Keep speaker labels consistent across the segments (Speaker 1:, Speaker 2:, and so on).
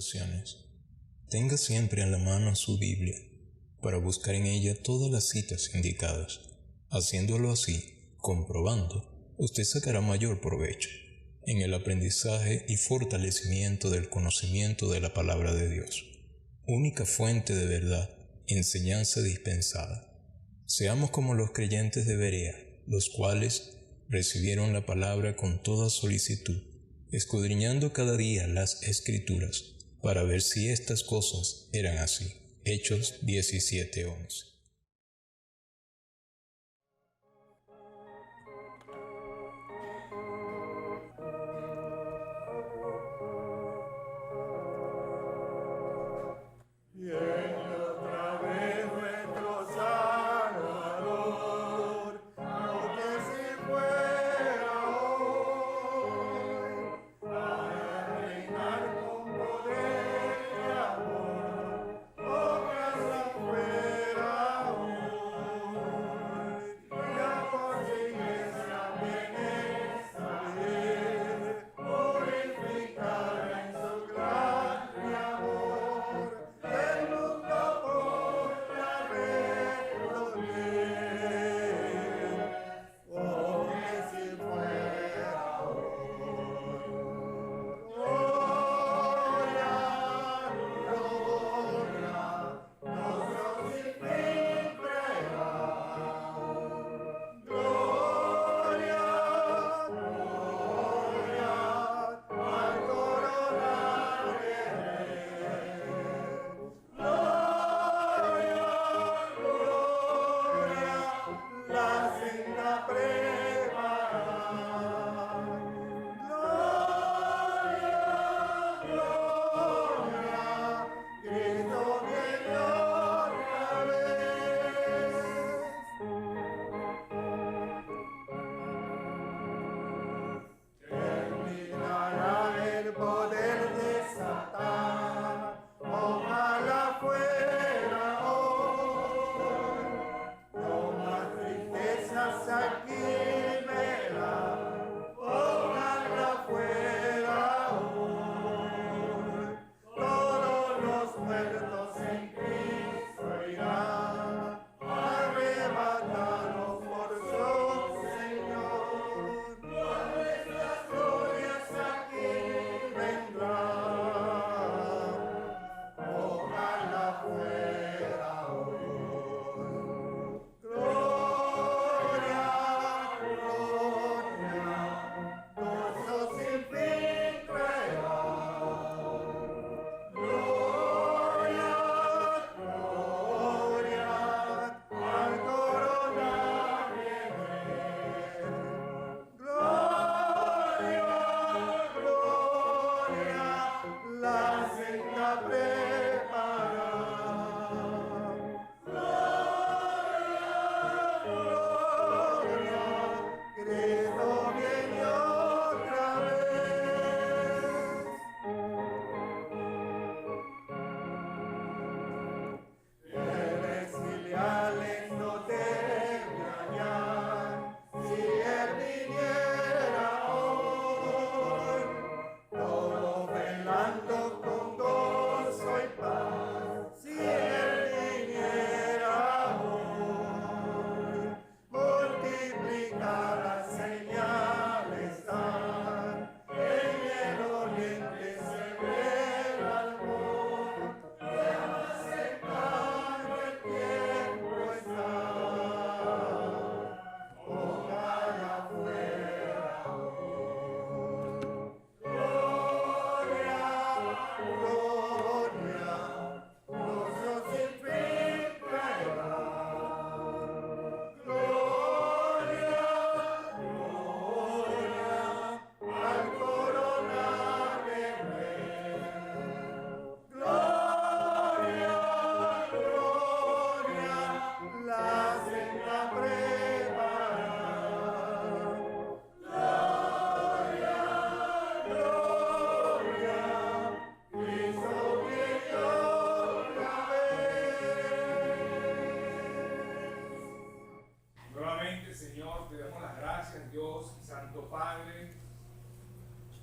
Speaker 1: devociones. Tenga siempre a la mano su Biblia, para buscar en ella todas las citas indicadas. Haciéndolo así, comprobando, usted sacará mayor provecho en el aprendizaje y fortalecimiento del conocimiento de la palabra de Dios, única fuente de verdad, enseñanza dispensada. Seamos como los creyentes de Berea, los cuales recibieron la palabra con toda solicitud, escudriñando cada día las Escrituras, para ver si estas cosas eran así. Hechos 17:11.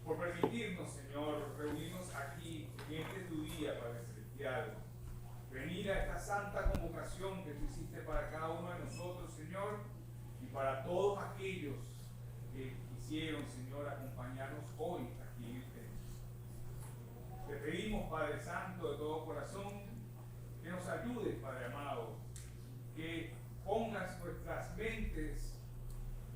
Speaker 2: por permitirnos, Señor, reunirnos aquí en este tu día, Padre Celestial. Venir a esta santa convocación que tú hiciste para cada uno de nosotros, Señor, y para todos aquellos que quisieron, Señor, acompañarnos hoy aquí en el templo. Te pedimos, Padre Santo, de todo corazón, que nos ayudes, Padre amado, que pongas nuestras mentes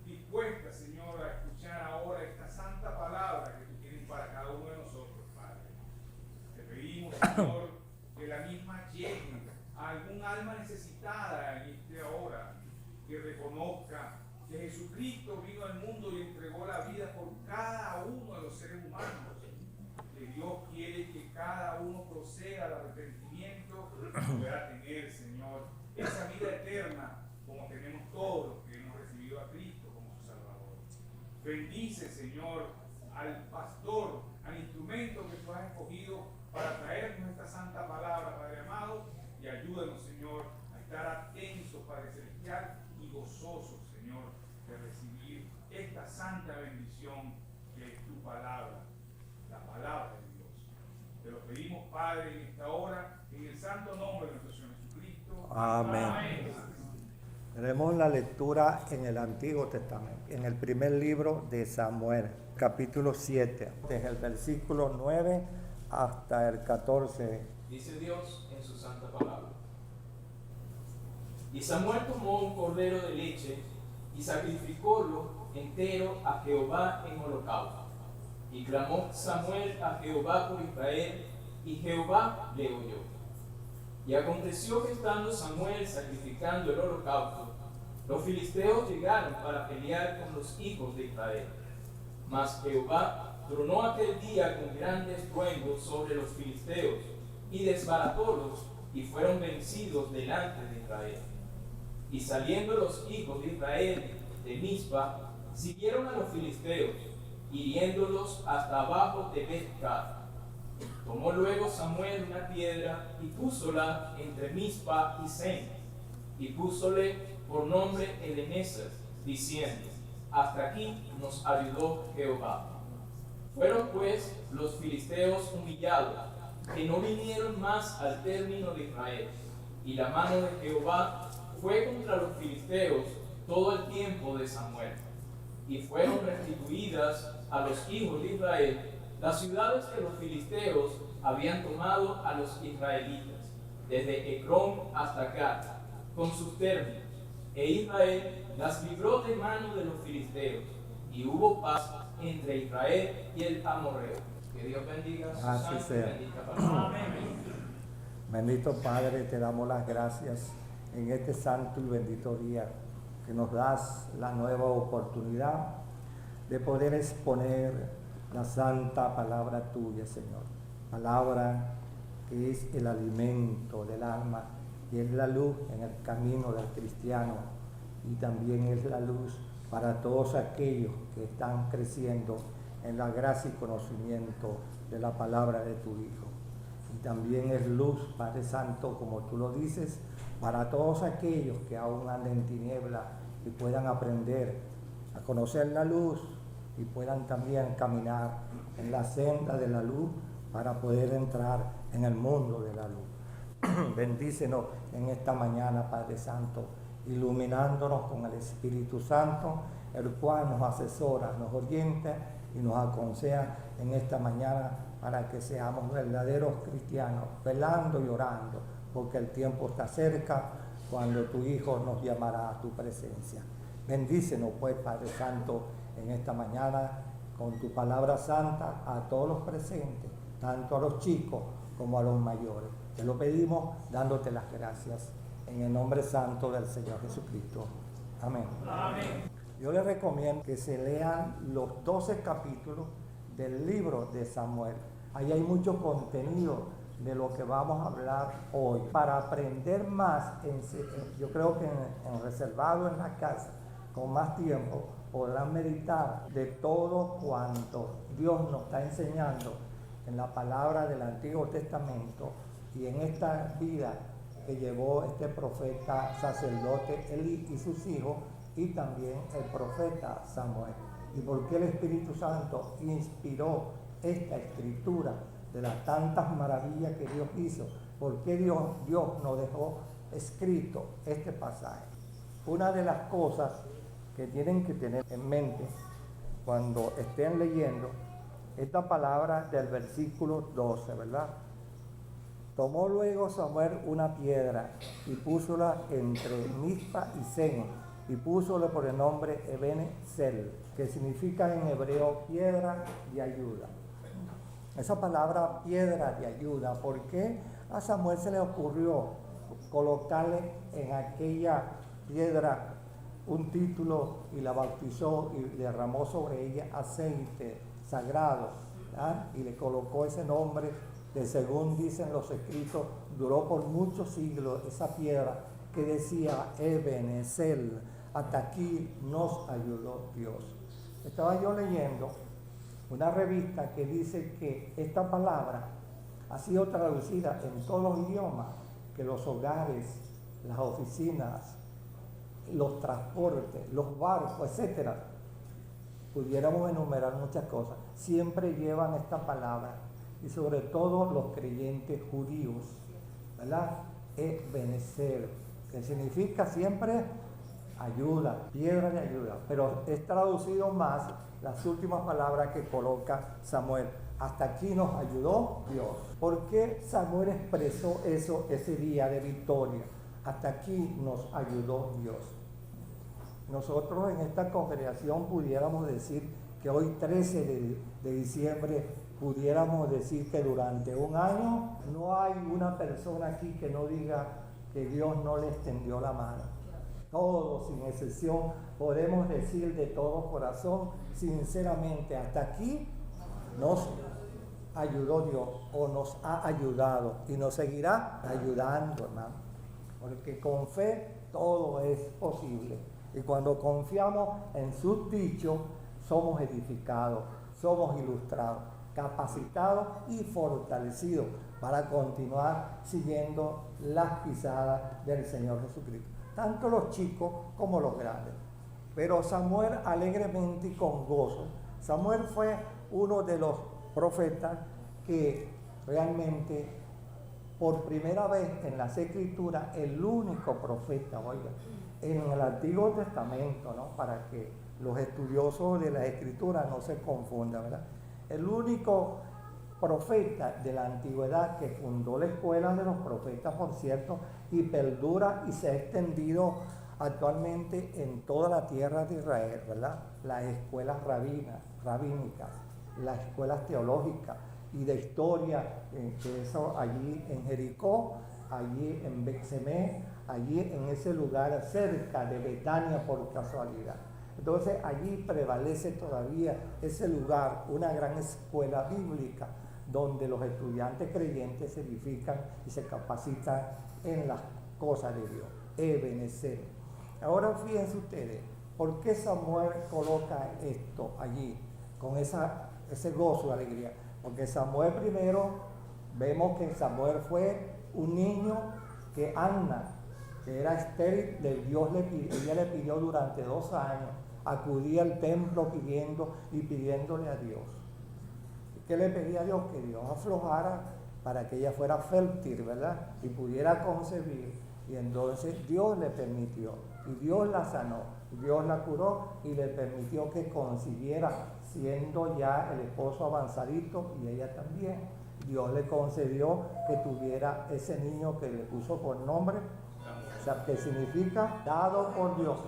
Speaker 2: dispuestas, Señor, a escuchar ahora esta santa palabra que tú tienes para cada uno de nosotros, Padre. Te pedimos, Señor, que la misma llegue a algún alma necesitada en esta hora, que reconozca que Jesucristo vino al mundo y entregó la vida por cada uno de los seres humanos. Que Dios quiere que cada uno proceda al arrepentimiento y pueda tener, Señor, esa vida eterna como tenemos todos los que hemos recibido a Cristo como su Salvador. Bendice, Señor, al pastor, al instrumento que tú has escogido para traernos esta santa palabra, Padre amado, y ayúdanos, Señor, a estar atentos, Padre Celestial, y gozosos, Señor, de recibir esta santa bendición que es tu palabra, la palabra de Dios. Te lo pedimos, Padre, en esta hora, en el santo nombre de nuestro Señor Jesucristo.
Speaker 3: Amén.
Speaker 2: Amén.
Speaker 3: Tenemos la lectura en el Antiguo Testamento, en el primer libro de Samuel, capítulo 7, desde el versículo 9 hasta el 14.
Speaker 4: Dice Dios en su santa palabra. Y Samuel tomó un cordero de leche y sacrificólo entero a Jehová en holocausto. Y clamó Samuel a Jehová por Israel, y Jehová le oyó. Y aconteció que estando Samuel sacrificando el holocausto, los filisteos llegaron para pelear con los hijos de Israel. Mas Jehová tronó aquel día con grandes estruendos sobre los filisteos, y desbaratólos, y fueron vencidos delante de Israel. Y saliendo los hijos de Israel de Mizpa, siguieron a los filisteos, hiriéndolos hasta abajo de Bet-Car. Tomó luego Samuel una piedra y púsola entre Mizpa y Sen, y púsole por nombre Ebenezer, diciendo: hasta aquí nos ayudó Jehová. Fueron pues los filisteos humillados, que no vinieron más al término de Israel, y la mano de Jehová fue contra los filisteos todo el tiempo de Samuel. Y fueron restituidas a los hijos de Israel las ciudades que los filisteos habían tomado a los israelitas, desde Ecrón hasta Gat, con sus términos, e Israel las libró de mano de los filisteos, y hubo paz entre Israel y el amorreo. Que Dios bendiga su
Speaker 3: Así
Speaker 4: santa y
Speaker 3: sea.
Speaker 4: bendita palabra.
Speaker 2: Amén.
Speaker 3: Bendito Padre, te damos las gracias en este santo y bendito día que nos das la nueva oportunidad de poder exponer la santa palabra tuya, Señor. Palabra que es el alimento del alma y es la luz en el camino del cristiano, y también es la luz para todos aquellos que están creciendo en la gracia y conocimiento de la palabra de tu Hijo. Y también es luz, Padre Santo, como tú lo dices, para todos aquellos que aún andan en tiniebla y puedan aprender a conocer la luz y puedan también caminar en la senda de la luz para poder entrar en el mundo de la luz. Bendícenos en esta mañana, Padre Santo, iluminándonos con el Espíritu Santo, el cual nos asesora, nos orienta y nos aconseja en esta mañana para que seamos verdaderos cristianos, velando y orando, porque el tiempo está cerca cuando tu Hijo nos llamará a tu presencia. Bendícenos pues, Padre Santo, en esta mañana con tu palabra santa a todos los presentes, tanto a los chicos como a los mayores. Te lo pedimos dándote las gracias en el nombre santo del Señor Jesucristo. Amén.
Speaker 2: Amén.
Speaker 3: Yo les recomiendo que se lean los 12 capítulos del libro de Samuel. Ahí hay mucho contenido de lo que vamos a hablar hoy. Para aprender más, yo creo que en reservado en la casa, con más tiempo, podrán meditar de todo cuanto Dios nos está enseñando en la palabra del Antiguo Testamento y en esta vida que llevó este profeta sacerdote Elí y sus hijos, y también el profeta Samuel. y por qué el Espíritu Santo inspiró esta escritura de las tantas maravillas que Dios hizo, por qué Dios nos dejó escrito este pasaje. Una de las cosas que tienen que tener en mente cuando estén leyendo esta palabra del versículo 12, ¿verdad? Tomó luego Samuel una piedra y púsola entre Mizpa y Sen, y púsole por el nombre Ebenezer, que significa en hebreo piedra de ayuda. Esa palabra piedra de ayuda, ¿por qué a Samuel se le ocurrió colocarle en aquella piedra un título y la bautizó y derramó sobre ella aceite sagrado, ¿verdad? Y le colocó ese nombre que, según dicen los escritos, duró por muchos siglos esa piedra que decía Ebenezer, hasta aquí nos ayudó Dios. Estaba yo leyendo una revista que dice que esta palabra ha sido traducida en todos los idiomas, que los hogares, las oficinas, los transportes, los barcos, etcétera, pudiéramos enumerar muchas cosas, siempre llevan esta palabra, y sobre todo los creyentes judíos, ¿verdad? Ebenezer, que significa siempre ayuda, piedra de ayuda, pero es traducido más las últimas palabras que coloca Samuel. Hasta aquí nos ayudó Dios. ¿Por qué Samuel expresó eso ese día de victoria? Hasta aquí nos ayudó Dios. Nosotros en esta congregación pudiéramos decir que hoy 13 de diciembre, pudiéramos decir que durante un año no hay una persona aquí que no diga que Dios no le extendió la mano. Todos, sin excepción, podemos decir de todo corazón, sinceramente, hasta aquí nos ayudó Dios, o nos ha ayudado, y nos seguirá ayudando, hermano. Porque con fe todo es posible. Y cuando confiamos en sus dichos, somos edificados, somos ilustrados, capacitados y fortalecidos para continuar siguiendo las pisadas del Señor Jesucristo. Tanto los chicos como los grandes. Pero Samuel alegremente y con gozo. Samuel fue uno de los profetas que realmente por primera vez en las Escrituras, el único profeta, oiga, en el Antiguo Testamento, ¿no? Para que los estudiosos de la Escritura no se confundan, ¿verdad? El único profeta de la antigüedad que fundó la escuela de los profetas, por cierto, y perdura y se ha extendido actualmente en toda la tierra de Israel, ¿verdad? Las escuelas rabínicas, las escuelas teológicas y de historia, que eso allí en Jericó, allí en Betsemé, allí en ese lugar cerca de Betania por casualidad. Entonces allí prevalece todavía ese lugar, una gran escuela bíblica, donde los estudiantes creyentes se edifican y se capacitan en las cosas de Dios. Ebenezer. Ahora fíjense ustedes, ¿por qué Samuel coloca esto allí con ese gozo y alegría? Porque Samuel primero, vemos que Samuel fue un niño que Ana, que era estéril, ella le pidió durante 2 años, acudía al templo pidiéndole a Dios. ¿Qué le pedía a Dios? Que Dios aflojara para que ella fuera fértil, ¿verdad? Y pudiera concebir. Y entonces Dios le permitió, y Dios la sanó, Dios la curó y le permitió que concibiera, siendo ya el esposo avanzadito y ella también. Dios le concedió que tuviera ese niño que le puso por nombre, o sea, que significa dado por Dios.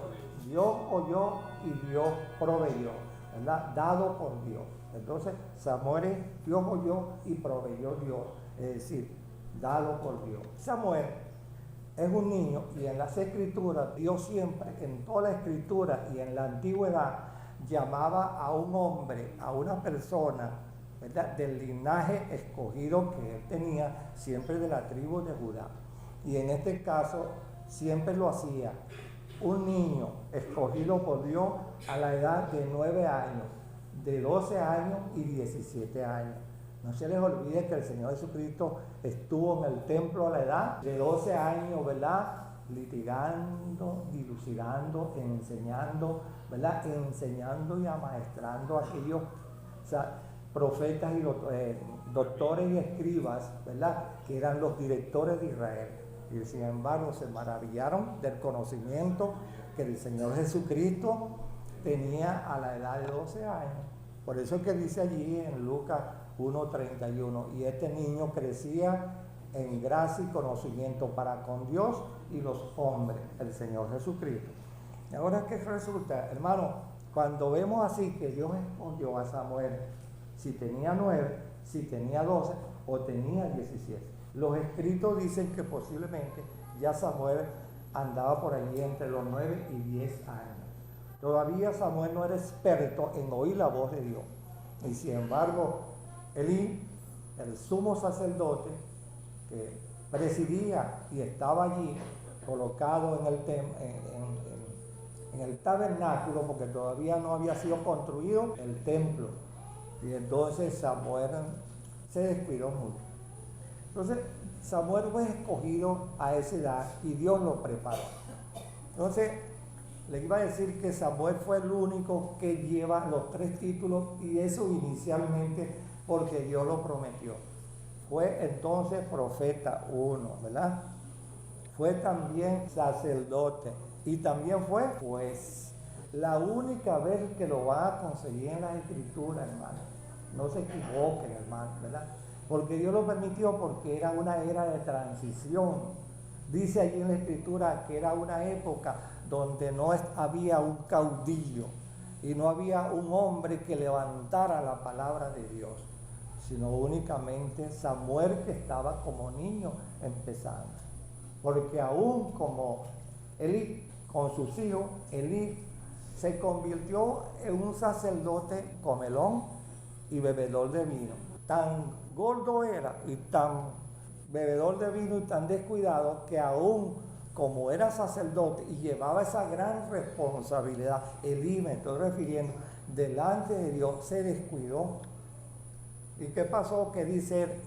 Speaker 3: Dios oyó y Dios proveyó, ¿verdad? Dado por Dios. Entonces Samuel es Dios oyó y proveyó Dios, es decir, dado por Dios. Samuel es un niño y en las Escrituras, Dios siempre, en toda la Escritura y en la antigüedad, llamaba a un hombre, a una persona, ¿verdad?, del linaje escogido que él tenía, siempre de la tribu de Judá. Y en este caso, siempre lo hacía un niño escogido por Dios a la edad de 9 años, de 12 años y 17 años. No se les olvide que el Señor Jesucristo estuvo en el templo a la edad de 12 años, ¿verdad? litigando, dilucidando, enseñando, ¿verdad? Enseñando y amaestrando a aquellos profetas y doctores y escribas, ¿verdad? Que eran los directores de Israel. Y sin embargo se maravillaron del conocimiento que el Señor Jesucristo tenía a la edad de 12 años. Por eso es que dice allí en Lucas 1:31, y este niño crecía en gracia y conocimiento para con Dios y los hombres, el Señor Jesucristo. Y ahora, ¿qué resulta, hermano? Cuando vemos así que Dios escogió a Samuel, si tenía 9, si tenía 12 o tenía 17. Los escritos dicen que posiblemente ya Samuel andaba por allí entre los 9 y 10 años. Todavía Samuel no era experto en oír la voz de Dios. Y sin embargo, Elí, el sumo sacerdote, que presidía y estaba allí colocado en el tabernáculo, porque todavía no había sido construido el templo. Y entonces Samuel se descuidó mucho. Entonces Samuel fue escogido a esa edad y Dios lo preparó. Entonces le iba a decir que Samuel fue el único que lleva los 3 títulos, y eso inicialmente porque Dios lo prometió. Fue entonces profeta 1, ¿verdad? Fue también sacerdote y también fue juez. La única vez que lo va a conseguir en la Escritura, hermano. No se equivoquen, hermano, ¿verdad? Porque Dios lo permitió, porque era una era de transición. Dice allí en la Escritura que era una época donde no había un caudillo y no había un hombre que levantara la palabra de Dios, sino únicamente Samuel, que estaba como niño empezando. Porque aún como Elí, con sus hijos, Elí se convirtió en un sacerdote comelón y bebedor de vino. Tan gordo era y tan bebedor de vino y tan descuidado que aún como era sacerdote y llevaba esa gran responsabilidad, Elí, me estoy refiriendo, delante de Dios, se descuidó. ¿Y qué pasó? Que dice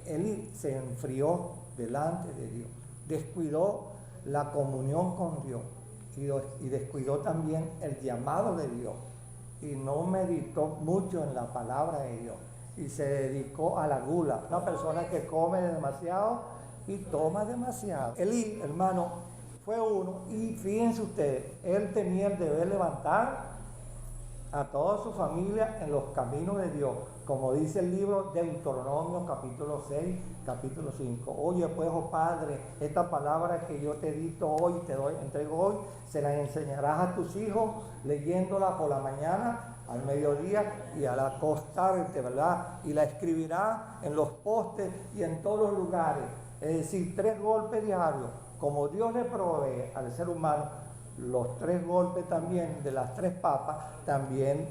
Speaker 3: Elí se enfrió delante de Dios, descuidó la comunión con Dios y descuidó también el llamado de Dios, y no meditó mucho en la palabra de Dios y se dedicó a la gula, una persona que come demasiado y toma demasiado. Elí, hermano, fue uno, y fíjense ustedes, él tenía el deber levantar a toda su familia en los caminos de Dios, como dice el libro de Deuteronomio capítulo 6, capítulo 5. Oye pues, oh Padre, esta palabra que yo te dicto hoy, entrego hoy, se la enseñarás a tus hijos, leyéndola por la mañana, al mediodía y al acostarte, ¿verdad? Y la escribirás en los postes y en todos los lugares. Es decir, 3 golpes diarios, como Dios le provee al ser humano los 3 golpes también de las 3 papas, también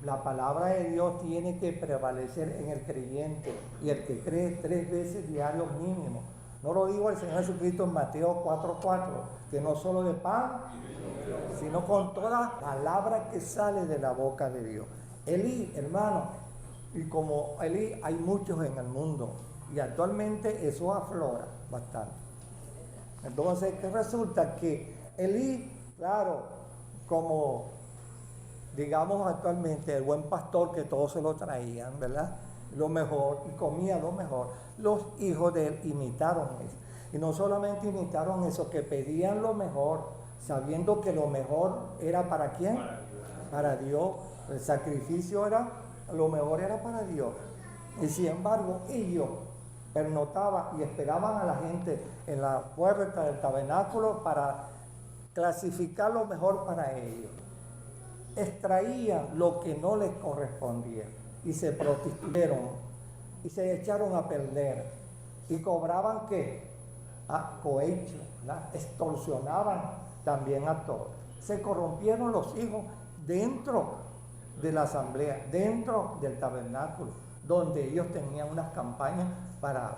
Speaker 3: la palabra de Dios tiene que prevalecer en el creyente, y el que cree 3 veces diarios mínimo. No lo digo el Señor Jesucristo en Mateo 4:4, que no solo de pan, sino con toda palabra que sale de la boca de Dios. Elí, hermano, y como Elí hay muchos en el mundo, y actualmente eso aflora bastante. Entonces, ¿qué resulta? Que Elí, claro, como digamos actualmente el buen pastor, que todos se lo traían, ¿verdad? Lo mejor, y comía lo mejor. Los hijos de él imitaron eso. Y no solamente imitaron eso, que pedían lo mejor, sabiendo que lo mejor era ¿para quién? Para Dios. El sacrificio era, lo mejor era para Dios. Y sin embargo, ellos pernotaban y esperaban a la gente en la puerta del tabernáculo para clasificar lo mejor para ellos. Extraían lo que no les correspondía y se prostituyeron y se echaron a perder y cobraban ¿qué? Cohecho, ¿verdad? Extorsionaban también a todos. Se corrompieron los hijos dentro de la asamblea, dentro del tabernáculo, donde ellos tenían unas campañas para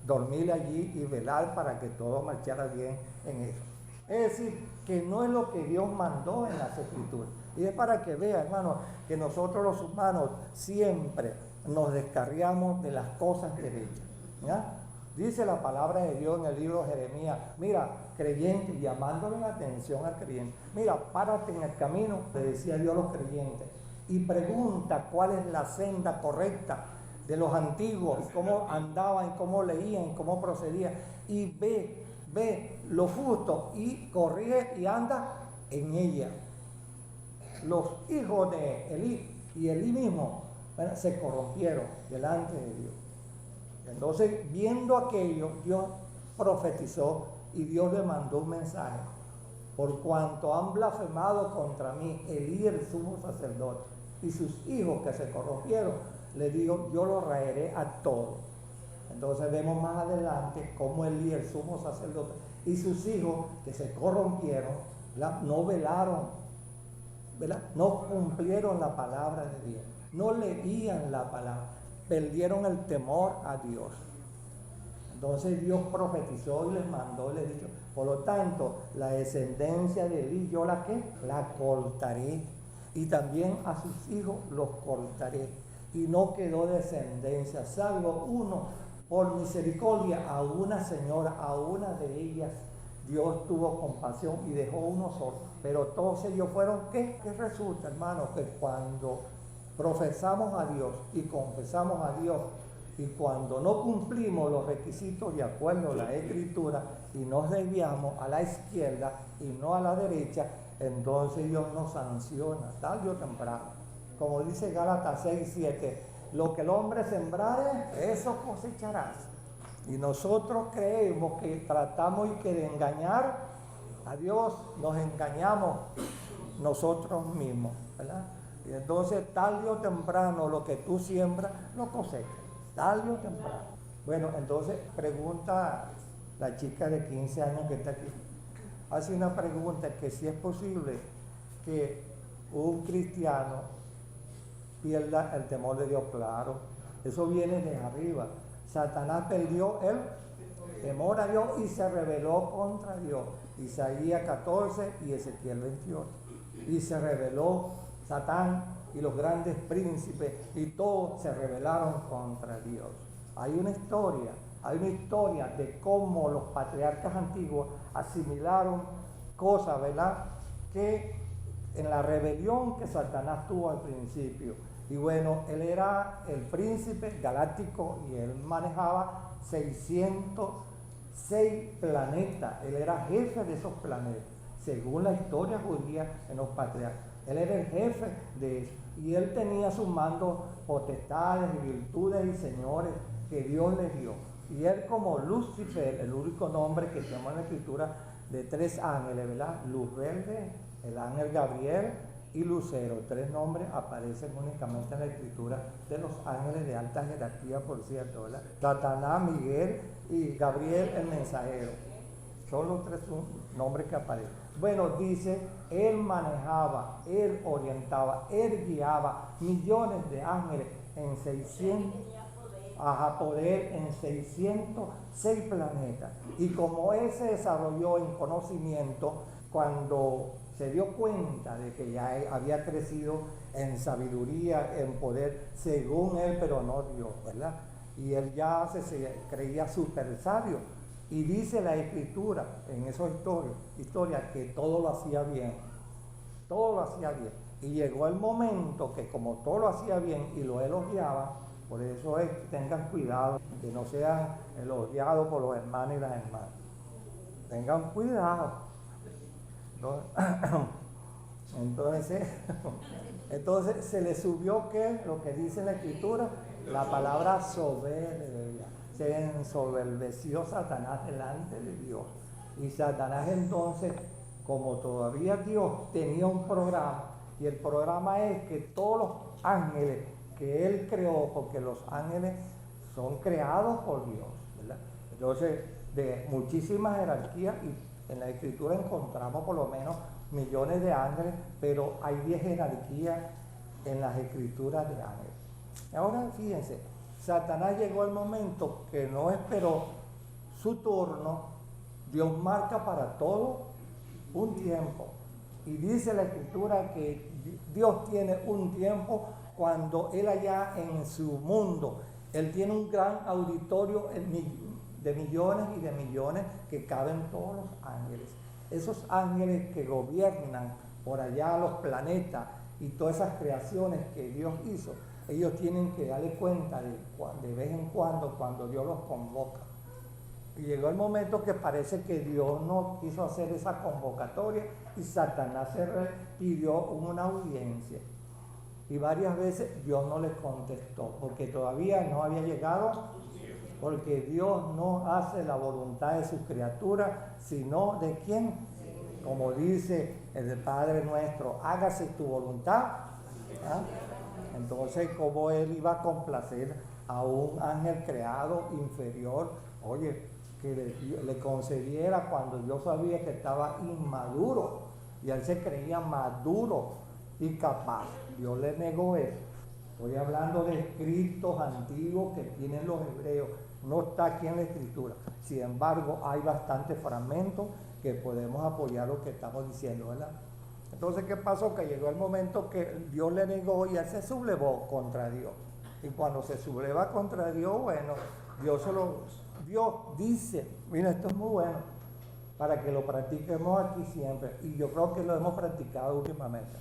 Speaker 3: dormir allí y velar para que todo marchara bien en eso. Es decir, que no es lo que Dios mandó en las Escrituras. Y es para que vea, hermano, que nosotros los humanos siempre nos descarriamos de las cosas derechas, ¿ya? Dice la palabra de Dios en el libro de Jeremías, mira, creyente, llamándole la atención al creyente, mira, párate en el camino, le decía Dios a los creyentes, y pregunta cuál es la senda correcta de los antiguos, cómo andaban, cómo leían, cómo procedían, y ve lo justo y corrige y anda en ella. Los hijos de Elí y Elí mismo, bueno, se corrompieron delante de Dios. Entonces, viendo aquello, Dios profetizó y Dios le mandó un mensaje. Por cuanto han blasfemado contra mí, Elí el sumo sacerdote y sus hijos que se corrompieron, le digo, yo los raeré a todos. Entonces vemos más adelante cómo Elí el sumo sacerdote y sus hijos que se corrompieron, ¿verdad?, no velaron, ¿verdad?, no cumplieron la palabra de Dios, no leían la palabra, perdieron el temor a Dios. Entonces Dios profetizó y les mandó, les dijo, por lo tanto, la descendencia de Elí, yo la cortaré, y también a sus hijos los cortaré, y no quedó descendencia, salvo uno, por misericordia, a una señora, a una de ellas, Dios tuvo compasión y dejó uno solo, pero todos ellos fueron, ¿qué resulta, hermanos? Que cuando profesamos a Dios y confesamos a Dios, y cuando no cumplimos los requisitos de acuerdo a la Escritura y nos desviamos a la izquierda y no a la derecha, entonces Dios nos sanciona tarde o temprano. Como dice Gálatas 6:7, lo que el hombre sembrare, eso cosecharás. Y nosotros creemos que tratamos y que de engañar a Dios nos engañamos nosotros mismos, ¿verdad? Y entonces tarde o temprano lo que tú siembras lo cosechas, tarde o temprano. Bueno, entonces pregunta la chica de 15 años que está aquí, hace una pregunta, que si es posible que un cristiano pierda el temor de Dios. Claro, eso viene de arriba. Satanás perdió el temor a Dios y se rebeló contra Dios. Isaías 14 y Ezequiel 28. Y se rebeló Satán y los grandes príncipes y todos se rebelaron contra Dios. Hay una historia de cómo los patriarcas antiguos asimilaron cosas, ¿verdad?, que en la rebelión que Satanás tuvo al principio. Y bueno, él era el príncipe galáctico y él manejaba 606 planetas. Él era jefe de esos planetas, según la historia judía en los patriarcas. Él era el jefe de eso. Y él tenía a su mando potestades y virtudes y señores que Dios les dio. Y él, como Lucifer, el único nombre que tenemos en la Escritura de 3 ángeles, ¿verdad? Luz verde, el ángel Gabriel y Lucero. 3 nombres aparecen únicamente en la Escritura de los ángeles de alta jerarquía, por cierto, ¿verdad? Satanás, Miguel y Gabriel el mensajero. Son los 3 nombres que aparecen. Bueno, dice, él manejaba, él orientaba, él guiaba millones de ángeles en 600, poder en 606 planetas. Y como él se desarrolló en conocimiento, cuando se dio cuenta de que ya había crecido en sabiduría, en poder, según él, pero no Dios, ¿verdad? Y él ya se creía súper sabio. Y dice la Escritura en esas historias que todo lo hacía bien. Todo lo hacía bien. Y llegó el momento que como todo lo hacía bien y lo elogiaba, por eso es que tengan cuidado que no sean elogiados por los hermanos y las hermanas. Tengan cuidado. Entonces se le subió, ¿qué? Lo que dice la Escritura, la palabra soberbia. Se ensoberbeció Satanás delante de Dios. Y Satanás entonces, como todavía Dios tenía un programa, y el programa es que todos los ángeles que él creó, porque los ángeles son creados por Dios, ¿verdad? Entonces, de muchísimas jerarquías, y en la Escritura encontramos por lo menos millones de ángeles, pero hay 10 jerarquías en las Escrituras de ángeles. Ahora fíjense, Satanás llegó al momento que no esperó su turno. Dios marca para todo un tiempo. Y dice la Escritura que Dios tiene un tiempo cuando Él allá en su mundo, Él tiene un gran auditorio, de millones y de millones que caben todos los ángeles. Esos ángeles que gobiernan por allá los planetas y todas esas creaciones que Dios hizo, ellos tienen que darle cuenta de vez en cuando Dios los convoca. Y llegó el momento que parece que Dios no quiso hacer esa convocatoria y Satanás se pidió una audiencia. Y varias veces Dios no le contestó, porque todavía no había llegado, porque Dios no hace la voluntad de sus criaturas, sino de quién. Como dice el Padre nuestro, hágase tu voluntad. ¿Ah? Entonces, ¿cómo él iba a complacer a un ángel creado inferior? Oye, que le concediera cuando yo sabía que estaba inmaduro y él se creía maduro y capaz. Dios le negó eso. Estoy hablando de escritos antiguos que tienen los hebreos, no está aquí en la escritura. Sin embargo, hay bastantes fragmentos que podemos apoyar lo que estamos diciendo, ¿verdad? Entonces, ¿qué pasó? Que llegó el momento que Dios le negó y él se sublevó contra Dios. Y cuando se subleva contra Dios, bueno, Dios dice, mira, esto es muy bueno, para que lo practiquemos aquí siempre. Y yo creo que lo hemos practicado últimamente.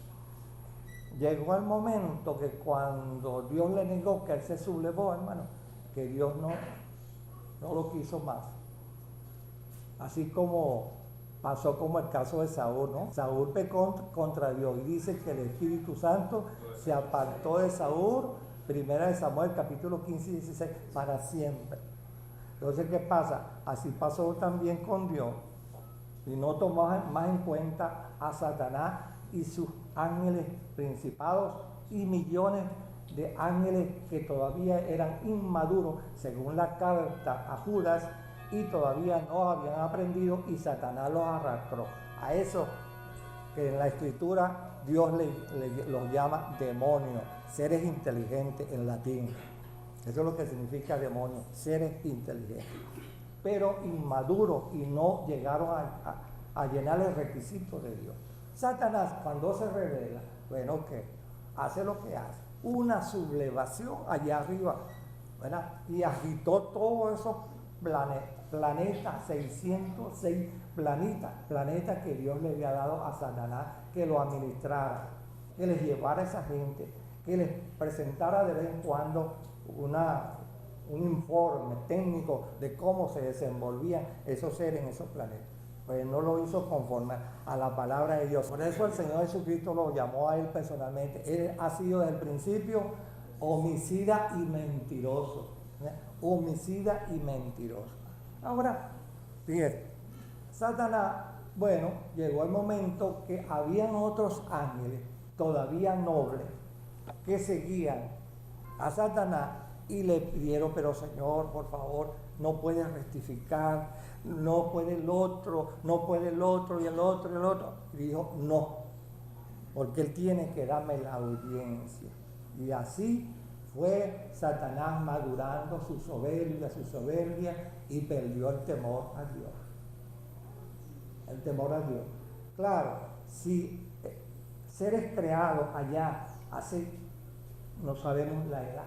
Speaker 3: Llegó el momento que cuando Dios le negó que él se sublevó, hermano, que Dios no lo quiso más. Así como pasó como el caso de Saúl, ¿no? Saúl pecó contra Dios y dice que el Espíritu Santo se apartó de Saúl, 1 Samuel capítulo 15 y 16, para siempre. Entonces, ¿qué pasa? Así pasó también con Dios y no tomó más en cuenta a Satanás y sus ángeles principados y millones de ángeles que todavía eran inmaduros, según la carta a Judas, y todavía no habían aprendido y Satanás los arrastró. A eso que en la escritura Dios los llama demonios, seres inteligentes en latín. Eso es lo que significa demonio, seres inteligentes. Pero inmaduros y no llegaron a llenar el requisito de Dios. Satanás, cuando se revela, bueno, ¿qué? Hace lo que hace. Una sublevación allá arriba, ¿verdad? Y agitó todos esos planetas, 606 planetas que Dios le había dado a Satanás, que lo administrara, que les llevara a esa gente, que les presentara de vez en cuando un informe técnico de cómo se desenvolvían esos seres en esos planetas. Pues no lo hizo conforme a la palabra de Dios. Por eso el Señor Jesucristo lo llamó a él personalmente. Él ha sido desde el principio homicida y mentiroso. Homicida y mentiroso. Ahora, fíjate, Satanás, bueno, llegó el momento que habían otros ángeles todavía nobles que seguían a Satanás y le pidieron, pero Señor, por favor, no puedes rectificar, no puede el otro, no puede el otro y el otro y el otro. Y dijo, no, porque él tiene que darme la audiencia. Y así fue Satanás madurando su soberbia y perdió el temor a Dios. El temor a Dios. Claro, si seres creados allá hace, no sabemos la edad,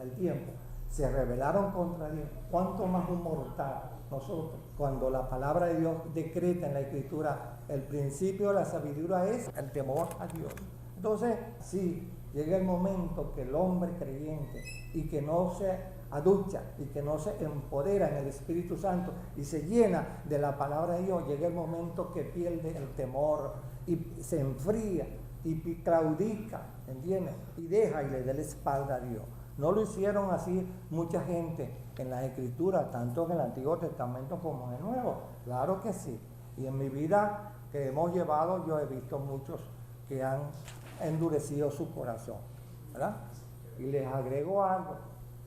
Speaker 3: el tiempo, se rebelaron contra Dios, ¿cuánto más un mortal nosotros? Cuando la palabra de Dios decreta en la Escritura, el principio de la sabiduría es el temor a Dios. Entonces, si llega el momento que el hombre creyente y que no se aducha y que no se empodera en el Espíritu Santo y se llena de la palabra de Dios, llega el momento que pierde el temor y se enfría y claudica, ¿entiendes? Y deja y le da la espalda a Dios. No lo hicieron así mucha gente en las Escrituras, tanto en el Antiguo Testamento como en el Nuevo. Claro que sí. Y en mi vida que hemos llevado, yo he visto muchos que han endurecido su corazón, ¿verdad? Y les agrego algo.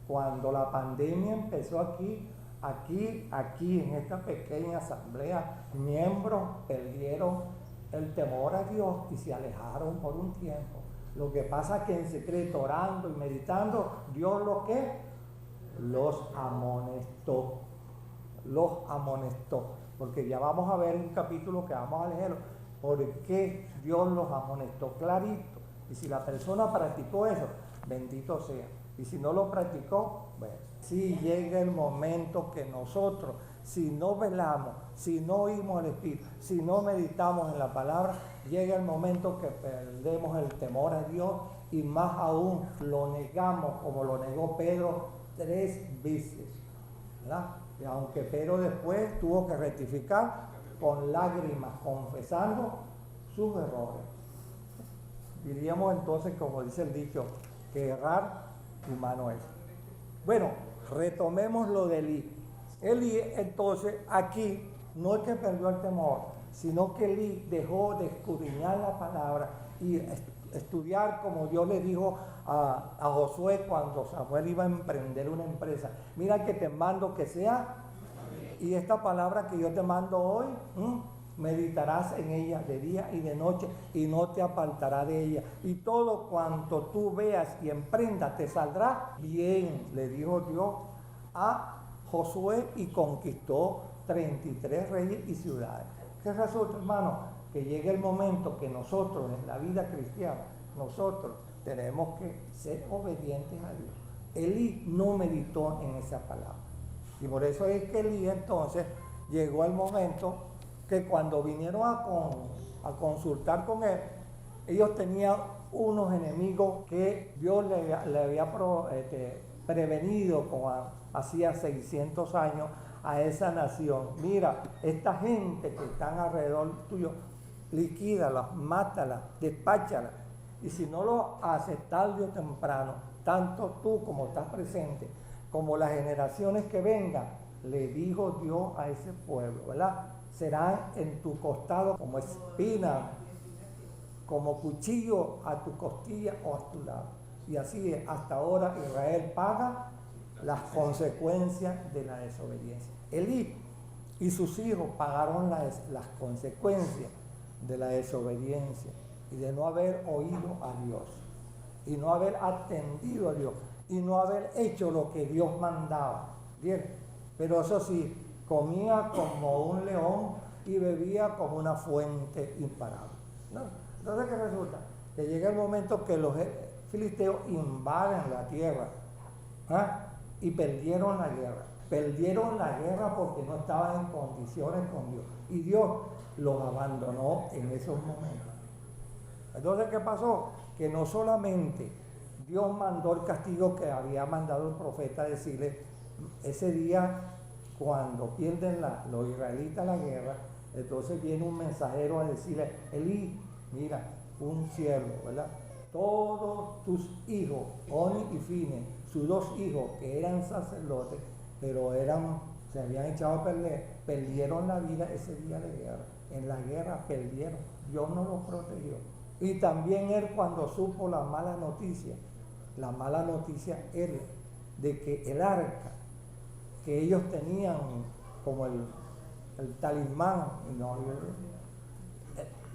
Speaker 3: Cuando la pandemia empezó aquí en esta pequeña asamblea, miembros perdieron el temor a Dios y se alejaron por un tiempo. Lo que pasa es que en secreto, orando y meditando, Dios los amonestó. Porque ya vamos a ver un capítulo que vamos a leerlo, por qué Dios los amonestó clarito. Y si la persona practicó eso, bendito sea. Y si no lo practicó, bueno, si llega el momento que nosotros, si no velamos, si no oímos al Espíritu, si no meditamos en la palabra, llega el momento que perdemos el temor a Dios y más aún lo negamos como lo negó Pedro 3 veces, ¿verdad? Y aunque Pedro después tuvo que rectificar con lágrimas, confesando sus errores. Diríamos entonces, como dice el dicho, que errar humano es. Bueno, retomemos lo de Elí. Elí, entonces, aquí no es que perdió el temor, sino que Elí dejó de escudriñar la palabra y estudiar, como Dios le dijo a Josué cuando Samuel iba a emprender una empresa. Mira que te mando que sea, y esta palabra que yo te mando hoy, meditarás en ella de día y de noche y no te apartará de ella. Y todo cuanto tú veas y emprendas te saldrá bien, le dijo Dios a Josué, y conquistó 33 reyes y ciudades. ¿Qué resulta, hermano? Que llegue el momento que nosotros en la vida cristiana, nosotros tenemos que ser obedientes a Dios. Elí no meditó en esa palabra. Y por eso es que Elí entonces llegó el momento que cuando vinieron a consultar con él, ellos tenían unos enemigos que Dios le había prevenido como hacía 600 años a esa nación. Mira, esta gente que están alrededor tuyo, liquídalas, mátalas, despáchalas. Y si no lo haces tarde o temprano, tanto tú como estás presente, como las generaciones que vengan, le dijo Dios a ese pueblo, ¿verdad? Serán en tu costado como espina, como cuchillo a tu costilla o a tu lado. Y así es, hasta ahora Israel paga las consecuencias de la desobediencia. Elí y sus hijos pagaron las consecuencias de la desobediencia y de no haber oído a Dios, y no haber atendido a Dios, y no haber hecho lo que Dios mandaba. Bien, pero eso sí, comía como un león y bebía como una fuente imparable. ¿No? Entonces, ¿qué resulta? Que llega el momento que los filisteos invaden la tierra, y perdieron la guerra. Perdieron la guerra porque no estaban en condiciones con Dios. Y Dios los abandonó en esos momentos. Entonces, ¿qué pasó? Que no solamente Dios mandó el castigo que había mandado el profeta a decirle, ese día cuando pierden los israelitas la guerra, entonces viene un mensajero a decirle, Elí, mira, un siervo, ¿verdad? Todos tus hijos, Oni y Fine, sus dos hijos que eran sacerdotes, pero se habían echado a perder, perdieron la vida ese día de guerra. En la guerra perdieron, Dios no los protegió. Y también él, cuando supo la mala noticia era de que el arca que ellos tenían como el talismán, no,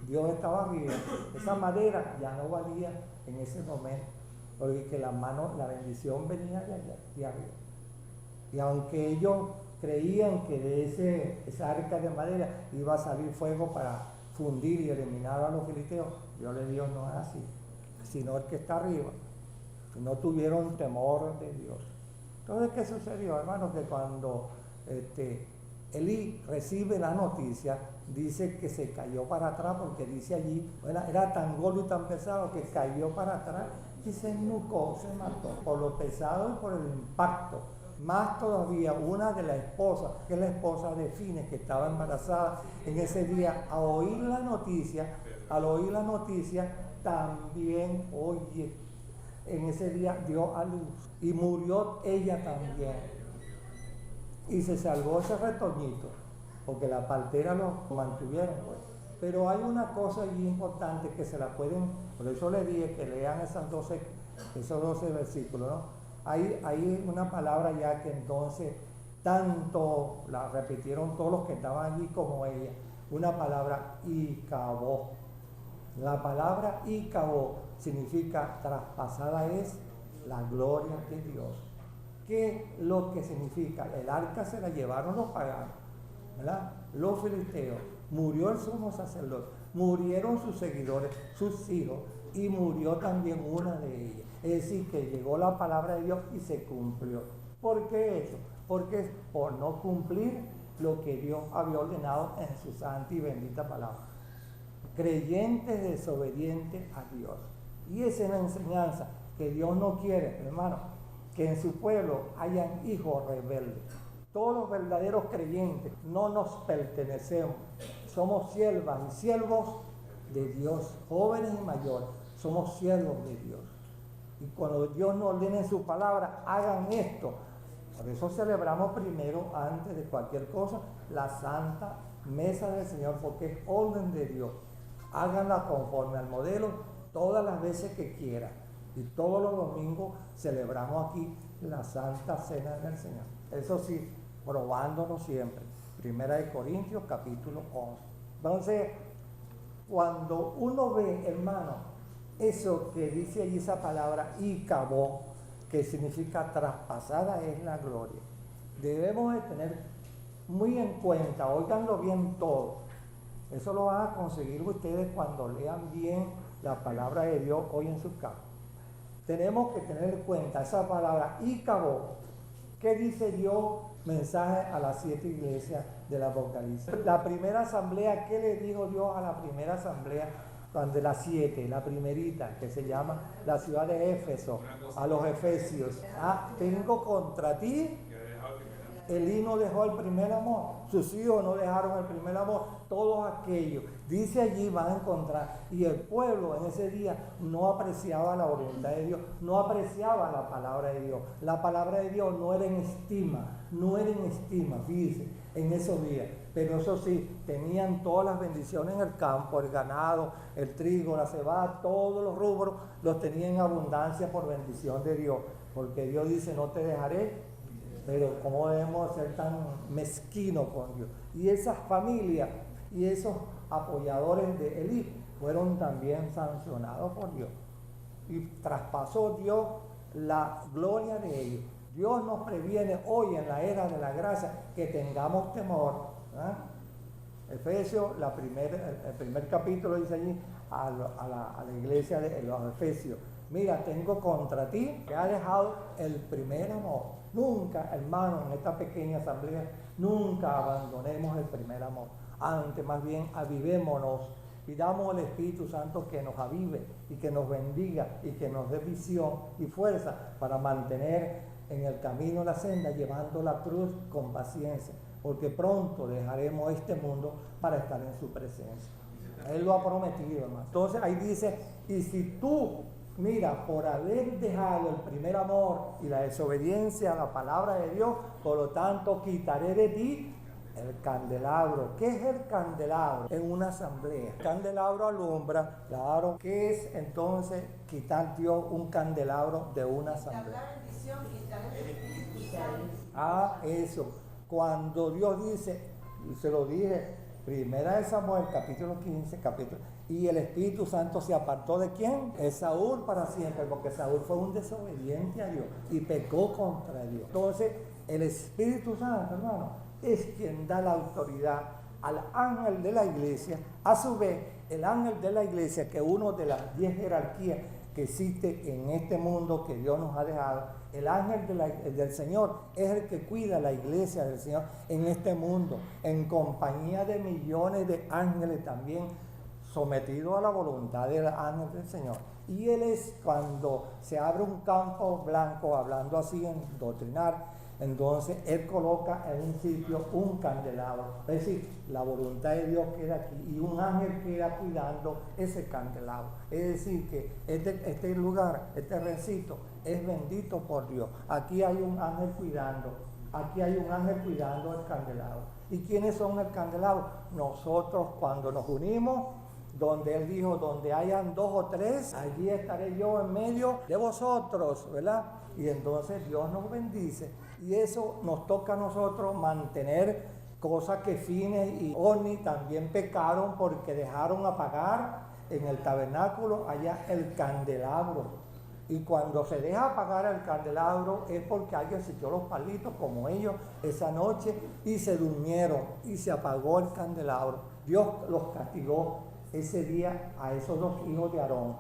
Speaker 3: Dios estaba arriba, esa madera ya no valía en ese momento, porque la bendición venía de arriba. Y aunque ellos creían que de esa arca de madera iba a salir fuego para fundir y eliminar a los filisteos, Dios le dijo, no es así, sino el que está arriba. No tuvieron temor de Dios. Entonces, ¿qué sucedió, hermano? Que cuando Elí recibe la noticia, dice que se cayó para atrás, porque dice allí, era tan gordo y tan pesado que cayó para atrás y se ennucó, se mató, por lo pesado y por el impacto. Más todavía, una de las esposas, que es la esposa de Fines, que estaba embarazada en ese día, al oír la noticia, también, en ese día dio a luz y murió ella también. Y se salvó ese retoñito, porque la partera lo mantuvieron, pues. Pero hay una cosa allí importante que se la pueden, por eso les dije que lean esos 12 versículos, ¿no? Hay una palabra ya que entonces tanto la repitieron todos los que estaban allí como ella, una palabra Icabó. La palabra Icabó significa traspasada es la gloria de Dios. ¿Qué es lo que significa? El arca se la llevaron los paganos, ¿verdad? Los filisteos. Murió el sumo sacerdote, murieron sus seguidores, sus hijos, y murió también una de ellas. Es decir, que llegó la palabra de Dios y se cumplió. ¿Por qué eso? Porque es por no cumplir lo que Dios había ordenado en su santa y bendita palabra. Creyentes desobedientes a Dios. Y esa es la enseñanza que Dios no quiere, hermano, que en su pueblo hayan hijos rebeldes. Todos los verdaderos creyentes no nos pertenecemos. Somos siervas y siervos de Dios, jóvenes y mayores. Somos siervos de Dios. Y cuando Dios nos ordene en su palabra, hagan esto. Por eso celebramos primero, antes de cualquier cosa, la santa mesa del Señor, porque es orden de Dios. Háganla conforme al modelo todas las veces que quieran. Y todos los domingos celebramos aquí la santa cena del Señor. Eso sí, probándonos siempre. 1 Corintios capítulo 11. Entonces, cuando uno ve, hermano, eso que dice allí esa palabra, Icabod, que significa traspasada es la gloria, debemos de tener muy en cuenta, óiganlo bien todo. Eso lo van a conseguir ustedes cuando lean bien la palabra de Dios hoy en sus casas. Tenemos que tener en cuenta esa palabra Icabod. ¿Qué dice Dios? Mensaje a las 7 iglesias del Apocalipsis. La primera asamblea, ¿qué le dijo Dios a la primera asamblea? De las 7, la primerita, que se llama la ciudad de Éfeso, a los efesios. Tengo contra ti, Elí no dejó el primer amor, sus hijos no dejaron el primer amor, todos aquellos. Dice allí, van a encontrar, y el pueblo en ese día no apreciaba la voluntad de Dios, no apreciaba la palabra de Dios. La palabra de Dios no era en estima, fíjense, en esos días. Pero eso sí, tenían todas las bendiciones en el campo, el ganado, el trigo, la cebada, todos los rubros los tenían en abundancia por bendición de Dios. Porque Dios dice, no te dejaré, pero ¿cómo debemos ser tan mezquinos con Dios? Y esas familias y esos apoyadores de Elí fueron también sancionados por Dios. Y traspasó Dios la gloria de ellos. Dios nos previene hoy en la era de la gracia que tengamos temor. Efesios, el primer capítulo dice allí a la iglesia de los Efesios: mira, tengo contra ti que ha dejado el primer amor. Nunca, hermano, en esta pequeña asamblea, nunca abandonemos el primer amor. Antes, más bien, avivémonos. Pidamos al Espíritu Santo que nos avive y que nos bendiga y que nos dé visión y fuerza para mantener en el camino la senda, llevando la cruz con paciencia, porque pronto dejaremos este mundo para estar en su presencia. Él lo ha prometido, hermano. Entonces ahí dice, y si tú, mira, por haber dejado el primer amor y la desobediencia a la palabra de Dios, por lo tanto quitaré de ti el candelabro. ¿Qué es el candelabro? En una asamblea. El candelabro alumbra, claro. ¿Qué es entonces quitar Dios un candelabro de una asamblea? Eso. Cuando Dios dice, y se lo dije, 1 Samuel, capítulo 15, y el Espíritu Santo se apartó ¿de quién? De Saúl para siempre, porque Saúl fue un desobediente a Dios y pecó contra Dios. Entonces, el Espíritu Santo, hermano, es quien da la autoridad al ángel de la iglesia. A su vez, el ángel de la iglesia, que es uno de las 10 jerarquías que existe en este mundo que Dios nos ha dejado, el ángel del Señor es el que cuida la iglesia del Señor en este mundo, en compañía de millones de ángeles también sometidos a la voluntad del ángel del Señor. Y Él es, cuando se abre un campo blanco, hablando así en doctrinar, entonces Él coloca en un sitio un candelabro. Es decir, la voluntad de Dios queda aquí y un ángel queda cuidando ese candelabro. Es decir, que este lugar, este recinto, es bendito por Dios. Aquí hay un ángel cuidando. Aquí hay un ángel cuidando el candelabro. ¿Y quiénes son el candelabro? Nosotros, cuando nos unimos, donde Él dijo, donde hayan 2 o 3, allí estaré yo en medio de vosotros, ¿verdad? Y entonces Dios nos bendice. Y eso nos toca a nosotros mantener, cosas que Fines y Oni también pecaron porque dejaron apagar en el tabernáculo allá el candelabro. Y cuando se deja apagar el candelabro es porque alguien se echó los palitos como ellos esa noche y se durmieron y se apagó el candelabro. Dios los castigó ese día a esos 2 hijos de Aarón.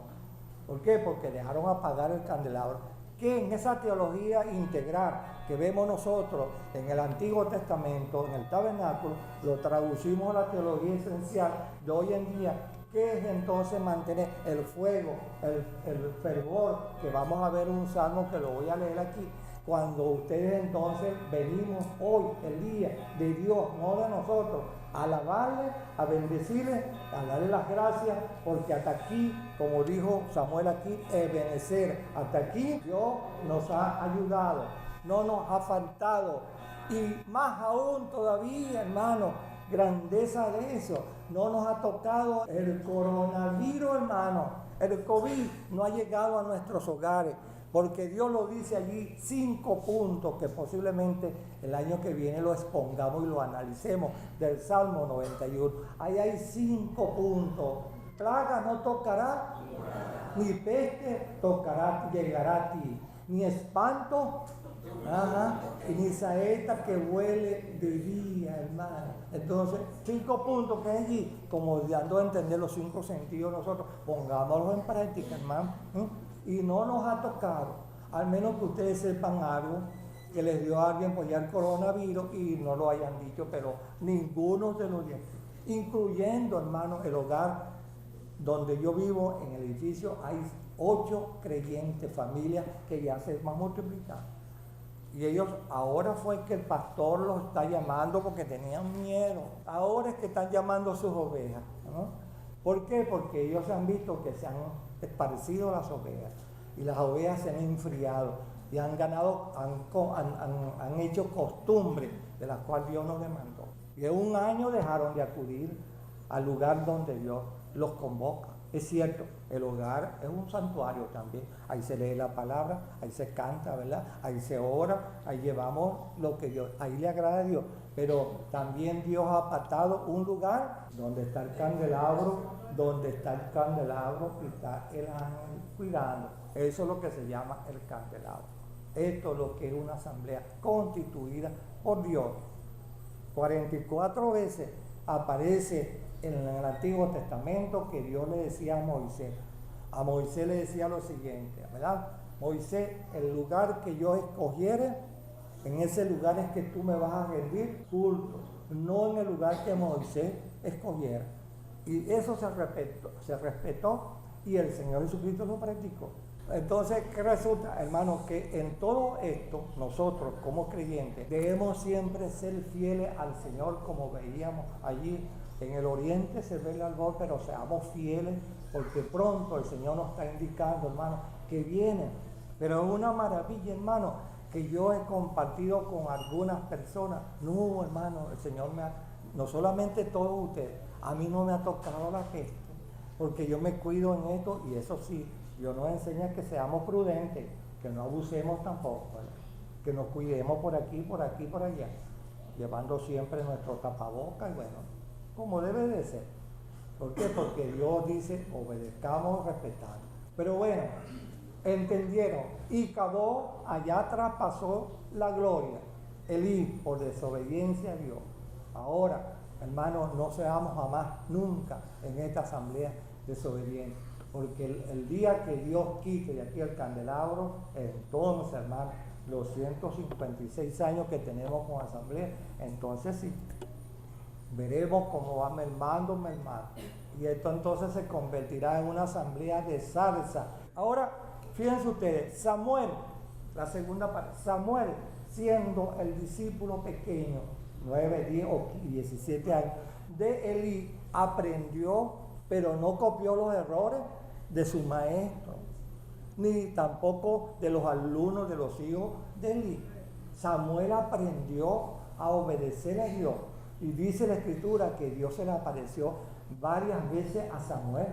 Speaker 3: ¿Por qué? Porque dejaron apagar el candelabro. Que en esa teología integral que vemos nosotros en el Antiguo Testamento, en el tabernáculo, lo traducimos a la teología esencial de hoy en día, que es entonces mantener el fuego, el fervor, que vamos a ver un salmo que lo voy a leer aquí. Cuando ustedes entonces venimos hoy, el día de Dios, no de nosotros, a alabarle, a bendecirle, a darle las gracias, porque hasta aquí, como dijo Samuel aquí, Ebenezer, hasta aquí Dios nos ha ayudado, no nos ha faltado. Y más aún todavía, hermano, grandeza de eso, no nos ha tocado el coronavirus, hermano. El COVID no ha llegado a nuestros hogares, porque Dios lo dice allí, 5 puntos que posiblemente el año que viene lo expongamos y lo analicemos del Salmo 91. Ahí hay 5 puntos. Plaga no tocará, ni peste llegará a ti, ni espanto, y ni saeta que huele de día, hermano. Entonces, 5 puntos que hay allí, como dando a entender los 5 sentidos nosotros, pongámoslos en práctica, hermano. Y no nos ha tocado, al menos que ustedes sepan algo que les dio a alguien por ya el coronavirus y no lo hayan dicho, pero ninguno de los días, incluyendo, hermano, el hogar donde yo vivo, en el edificio, hay 8 creyentes, familias que ya se van multiplicando. Y ellos, ahora fue que el pastor los está llamando porque tenían miedo. Ahora es que están llamando a sus ovejas, ¿no? ¿Por qué? Porque ellos han visto que se han esparcido las ovejas y las ovejas se han enfriado y han ganado, han hecho costumbre de la cual Dios nos demandó. Y en un año dejaron de acudir al lugar donde Dios los convoca. Es cierto, el hogar es un santuario también. Ahí se lee la palabra, ahí se canta, ¿verdad? Ahí se ora, ahí llevamos lo que Dios, ahí le agrada a Dios. Pero también Dios ha apartado un lugar donde está el candelabro, y está el ángel cuidando. Eso es lo que se llama el candelabro. Esto es lo que es una asamblea constituida por Dios. 44 veces aparece en el Antiguo Testamento que Dios le decía a Moisés. A Moisés le decía lo siguiente, ¿verdad? Moisés, el lugar que yo escogiere, en ese lugar es que tú me vas a rendir culto, no en el lugar que Moisés escogiera. Y eso se respetó y el Señor Jesucristo lo practicó. Entonces, ¿qué resulta, hermano? Que en todo esto, nosotros como creyentes, debemos siempre ser fieles al Señor, como veíamos allí. En el oriente se ve el albor, pero seamos fieles, porque pronto el Señor nos está indicando, hermano, que viene. Pero es una maravilla, hermano, que yo he compartido con algunas personas. No, hermano, el Señor no solamente todos ustedes, a mí no me ha tocado la peste, porque yo me cuido en esto, y eso sí, Dios nos enseña que seamos prudentes, que no abusemos tampoco, ¿verdad? Que nos cuidemos por aquí, por allá, llevando siempre nuestro tapabocas, y bueno, como debe de ser. ¿Por qué? Porque Dios dice, obedezcamos, respetando. Pero bueno, entendieron, y Cabó allá traspasó la gloria, Elí por desobediencia a Dios. Ahora, hermanos, no seamos jamás, nunca en esta asamblea desobedientes, porque el día que Dios quite de aquí el candelabro, entonces, hermanos, los 156 años que tenemos con asamblea, entonces sí, veremos cómo va mermando, y esto entonces se convertirá en una asamblea de salsa. Ahora, fíjense ustedes, Samuel, la segunda parte, Samuel, siendo el discípulo pequeño, 9, 10 o 17 años, de Elí, aprendió, pero no copió los errores de su maestro, ni tampoco de los alumnos de los hijos de Elí. Samuel aprendió a obedecer a Dios. Y dice la Escritura que Dios se le apareció varias veces a Samuel.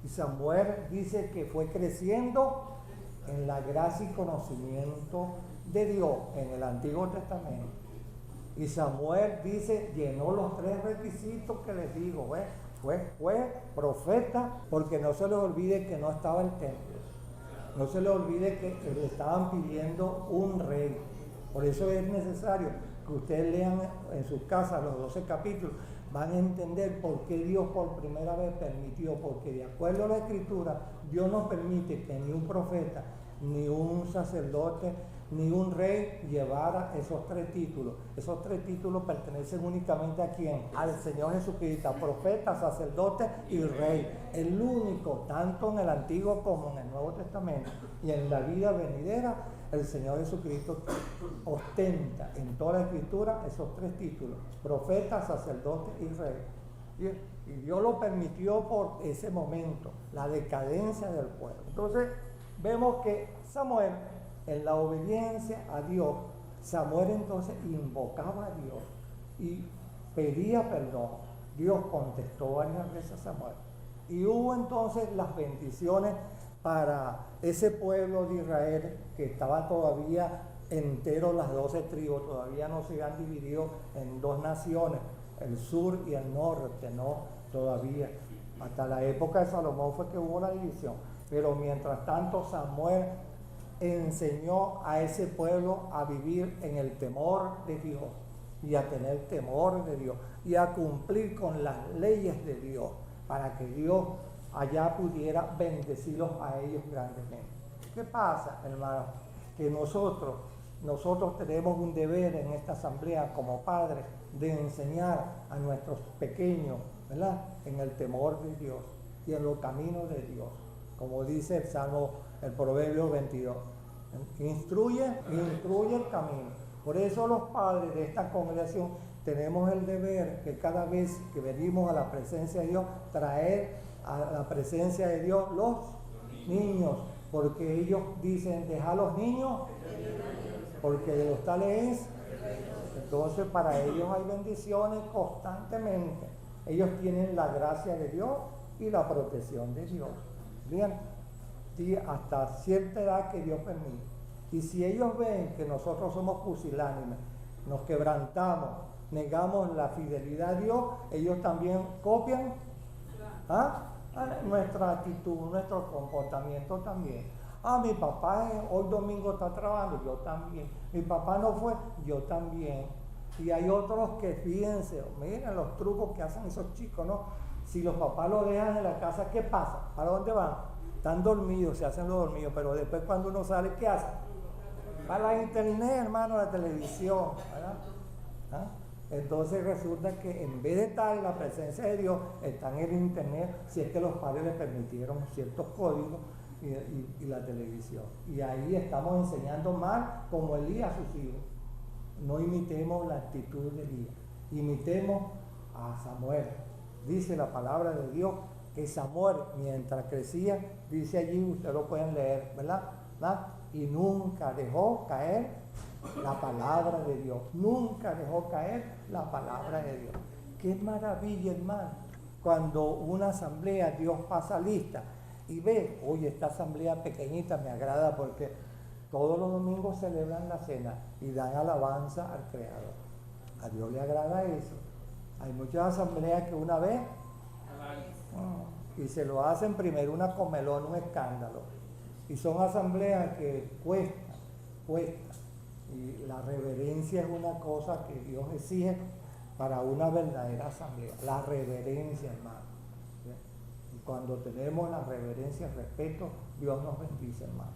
Speaker 3: Y Samuel dice que fue creciendo en la gracia y conocimiento de Dios en el Antiguo Testamento. Y Samuel dice, llenó los 3 requisitos que les digo, fue profeta, porque no se les olvide que no estaba el templo. No se les olvide que le estaban pidiendo un rey. Por eso es necesario que ustedes lean en sus casas los 12 capítulos van a entender por qué Dios por primera vez permitió, porque de acuerdo a la Escritura, Dios no permite que ni un profeta, ni un sacerdote, ni un rey llevara esos 3 títulos. Esos 3 títulos pertenecen únicamente ¿a quién? Al Señor Jesucristo, profeta, sacerdote y rey. El único, tanto en el Antiguo como en el Nuevo Testamento y en la vida venidera, el Señor Jesucristo ostenta en toda la Escritura esos 3 títulos: profeta, sacerdote y rey. Y Dios lo permitió por ese momento, la decadencia del pueblo. Entonces vemos que Samuel, en la obediencia a Dios, Samuel entonces invocaba a Dios y pedía perdón. Dios contestó varias veces a Samuel. Y hubo entonces las bendiciones para ese pueblo de Israel que estaba todavía entero, las 12 tribus, todavía no se han dividido en 2 naciones, el sur y el norte, no, todavía. Hasta la época de Salomón fue que hubo la división. Pero mientras tanto Samuel enseñó a ese pueblo a vivir en el temor de Dios y a tener temor de Dios y a cumplir con las leyes de Dios para que Dios allá pudiera bendecirlos a ellos grandemente. ¿Qué pasa, hermano? Que nosotros tenemos un deber en esta asamblea como padres de enseñar a nuestros pequeños, ¿verdad?, en el temor de Dios y en los caminos de Dios. Como dice el Salmo, el Proverbio 22, instruye el camino. Por eso los padres de esta congregación tenemos el deber que cada vez que venimos a la presencia de Dios, traer a la presencia de Dios los niños, porque ellos dicen, deja a los niños, porque de los tales es. Entonces para ellos hay bendiciones constantemente. Ellos tienen la gracia de Dios y la protección de Dios. Bien, y hasta cierta edad que Dios permite. Y si ellos ven que nosotros somos pusilánimes, nos quebrantamos, negamos la fidelidad a Dios, ellos también copian nuestra actitud, nuestro comportamiento también. Mi papá hoy domingo está trabajando, yo también. Mi papá no fue, yo también. Y hay otros que fíjense, miren los trucos que hacen esos chicos, ¿no? Si los papás lo dejan en la casa, ¿qué pasa? ¿Para dónde van? Están dormidos, se hacen los dormidos, pero después cuando uno sale, ¿qué hace? Para la internet, hermano, la televisión, ¿verdad? Entonces resulta que en vez de estar en la presencia de Dios, están en el internet, si es que los padres les permitieron ciertos códigos y la televisión. Y ahí estamos enseñando mal como Elías a sus hijos. No imitemos la actitud de Elías, imitemos a Samuel. Dice la palabra de Dios que Samuel, mientras crecía, dice allí, ustedes lo pueden leer, ¿verdad? Y nunca dejó caer la palabra de Dios. Nunca dejó caer la palabra de Dios. Qué maravilla, hermano, cuando una asamblea, Dios pasa lista y ve, oye, esta asamblea pequeñita me agrada porque todos los domingos celebran la cena y dan alabanza al Creador. A Dios le agrada eso. Hay muchas asambleas que una vez y se lo hacen primero una comelón, un escándalo. Y son asambleas que cuestan. Y la reverencia es una cosa que Dios exige para una verdadera asamblea. La reverencia, hermano. ¿Sí? Y cuando tenemos la reverencia y respeto, Dios nos bendice, hermano.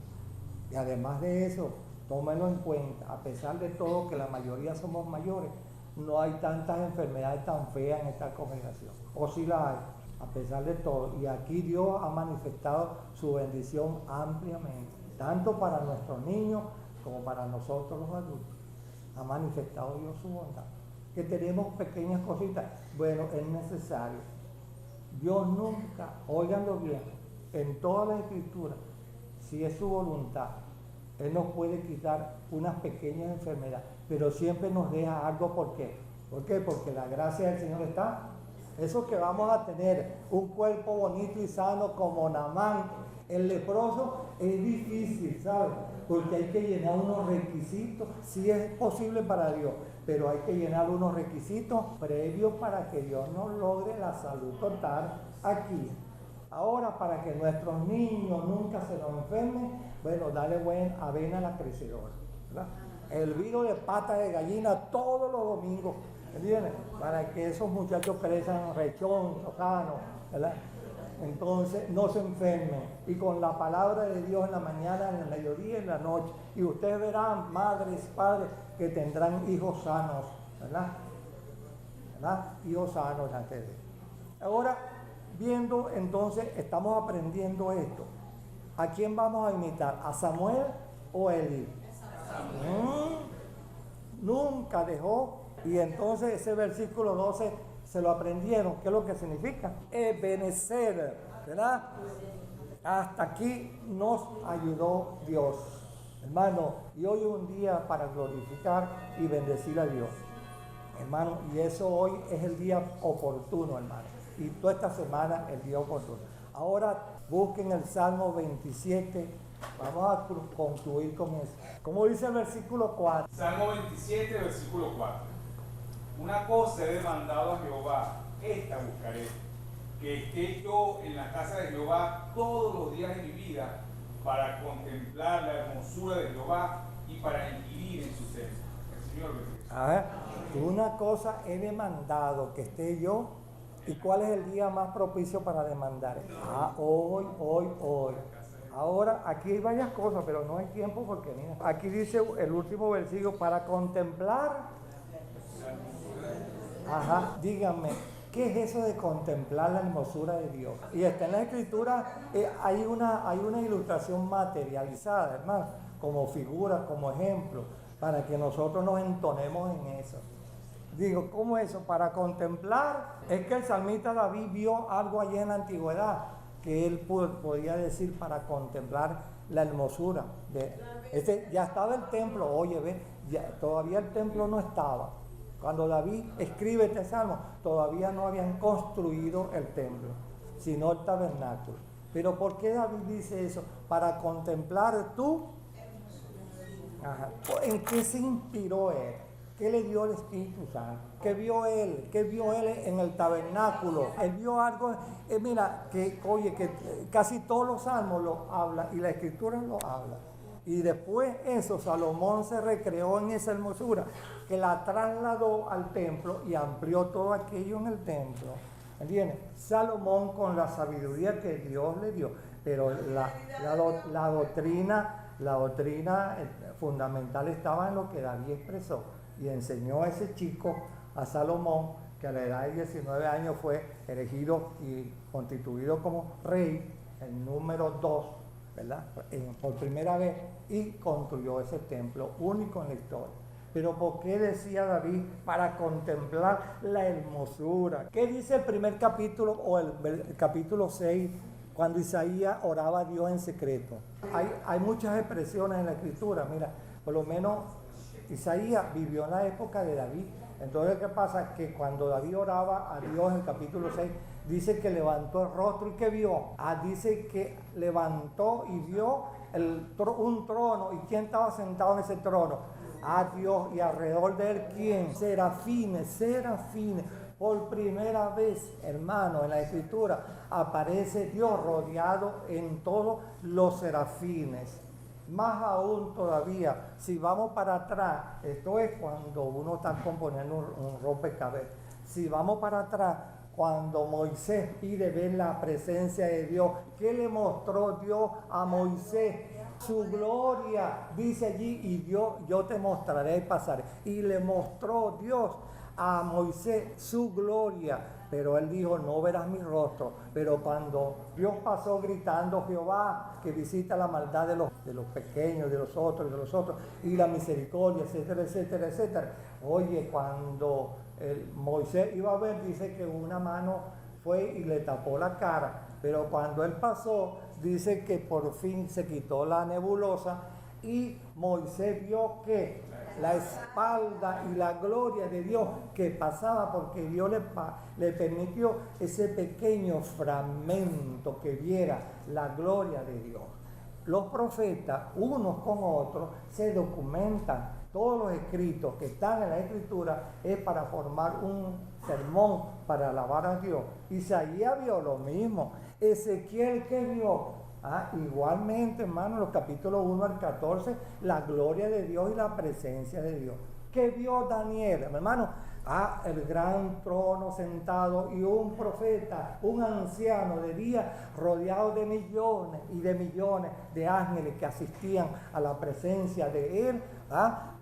Speaker 3: Y además de eso, tómenlo en cuenta, a pesar de todo que la mayoría somos mayores, no hay tantas enfermedades tan feas en esta congregación. O sí la hay, a pesar de todo. Y aquí Dios ha manifestado su bendición ampliamente, tanto para nuestros niños como para nosotros los adultos. Ha manifestado Dios su bondad. Que tenemos pequeñas cositas, bueno, es necesario. Dios nunca, óiganlo bien, en toda la Escritura, si es su voluntad, Él nos puede quitar unas pequeñas enfermedades, pero siempre nos deja algo. ¿Por qué? ¿Por qué? Porque la gracia del Señor está. Eso que vamos a tener un cuerpo bonito y sano como Naamán, el leproso, es difícil, ¿sabes? Porque hay que llenar unos requisitos. Sí es posible para Dios, pero hay que llenar unos requisitos previos para que Dios nos logre la salud total aquí. Ahora, para que nuestros niños nunca se nos enfermen, bueno, dale buena avena a la crecedora, ¿verdad? El vino de pata de gallina todos los domingos, ¿Entiendes? Para que esos muchachos crezcan rechonzos, sanos, ¿verdad? Entonces no se enfermen. Y con la palabra de Dios en la mañana, en el mediodía y en la noche. Y ustedes verán, madres, padres, que tendrán hijos sanos, ¿verdad? ¿Verdad? Hijos sanos a ustedes. Ahora, viendo entonces, estamos aprendiendo esto. ¿A quién vamos a imitar? ¿A Samuel o a Elí? Nunca dejó. Y entonces ese versículo 12 se lo aprendieron. ¿Qué es lo que significa? Ebenecer, ¿verdad? Hasta aquí nos ayudó Dios, hermano. Y hoy es un día para glorificar y bendecir a Dios, hermano. Y eso hoy es el día oportuno, hermano. Y toda esta semana el día oportuno. Ahora busquen el Salmo 27. Vamos a concluir con eso. Como dice el versículo 4.
Speaker 2: Salmo 27, versículo 4. Una cosa he demandado a Jehová, esta buscaré, que esté yo en la casa de Jehová todos los días de mi vida, para contemplar la hermosura de Jehová y para inquirir en su seno. El Señor bendiga.
Speaker 3: A ver, una cosa he demandado, que esté yo. ¿Y cuál es el día más propicio para demandar? Hoy. Ahora, aquí hay varias cosas, pero no hay tiempo porque, mira, aquí dice el último versículo, para contemplar. Ajá, díganme, ¿qué es eso de contemplar la hermosura de Dios? Y está en la Escritura, hay una ilustración materializada, hermano, como figura, como ejemplo, para que nosotros nos entonemos en eso. Digo, ¿cómo eso? Para contemplar, es que el salmista David vio algo allí en la antigüedad, que él podía decir para contemplar la hermosura. Ya estaba el templo, oye, ve, todavía el templo no estaba. Cuando David escribe este salmo, todavía no habían construido el templo, sino el tabernáculo. Pero ¿por qué David dice eso? Para contemplar tú. Ajá. ¿En qué se inspiró él? ¿Qué le dio el Espíritu Santo? ¿Qué vio él? ¿Qué vio él en el tabernáculo? Él vio algo, mira, que casi todos los salmos lo hablan y la Escritura lo habla. Y después eso, Salomón se recreó en esa hermosura, que la trasladó al templo y amplió todo aquello en el templo. ¿Entiendes? Salomón con la sabiduría que Dios le dio, pero la doctrina fundamental estaba en lo que David expresó y enseñó a ese chico, a Salomón, que a la edad de 19 años fue elegido y constituido como rey, el número 2, ¿verdad? Por primera vez, y construyó ese templo único en la historia. Pero ¿por qué decía David? Para contemplar la hermosura. ¿Qué dice el primer capítulo o el capítulo 6 cuando Isaías oraba a Dios en secreto? Hay muchas expresiones en la Escritura. Mira, por lo menos Isaías vivió en la época de David. Entonces, ¿qué pasa? Que cuando David oraba a Dios en el capítulo 6, dice que levantó el rostro y que vio. Dice que levantó y vio un trono. ¿Y quién estaba sentado en ese trono? Dios, y alrededor de él, ¿quién? Serafines. Por primera vez, hermano, en la Escritura aparece Dios rodeado en todos los serafines. Más aún todavía, si vamos para atrás, esto es cuando uno está componiendo un rompecabezas. Si vamos para atrás, cuando Moisés pide ver la presencia de Dios, ¿qué le mostró Dios a Moisés? Su gloria, dice allí, y yo te mostraré y pasaré. Y le mostró Dios a Moisés su gloria, pero él dijo, no verás mi rostro. Pero cuando Dios pasó gritando, Jehová, que visita la maldad de los pequeños, de los otros, y la misericordia, etcétera, etcétera, etcétera. Oye, cuando Moisés iba a ver, dice que una mano fue y le tapó la cara, pero cuando él pasó, dice que por fin se quitó la nebulosa y Moisés vio que la espalda y la gloria de Dios que pasaba, porque Dios le permitió ese pequeño fragmento que viera la gloria de Dios. Los profetas, unos con otros, se documentan. Todos los escritos que están en la Escritura es para formar un sermón para alabar a Dios. Isaías vio lo mismo. Ezequiel, ¿qué vio? Igualmente, hermano, los capítulos 1 al 14, la gloria de Dios y la presencia de Dios. ¿Qué vio Daniel? Hermano, el gran trono sentado y un profeta, un anciano de día, rodeado de millones y de millones de ángeles que asistían a la presencia de él,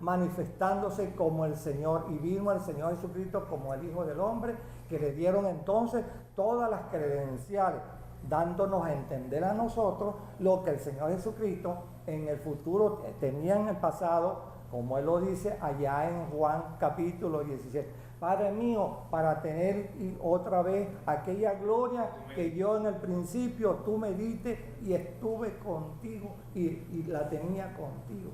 Speaker 3: manifestándose como el Señor. Y vino el Señor Jesucristo como el Hijo del Hombre, que le dieron entonces todas las credenciales, dándonos a entender a nosotros lo que el Señor Jesucristo en el futuro tenía en el pasado, como Él lo dice allá en Juan capítulo 17. Padre mío, para tener otra vez aquella gloria que yo en el principio tú me diste y estuve contigo y la tenía contigo.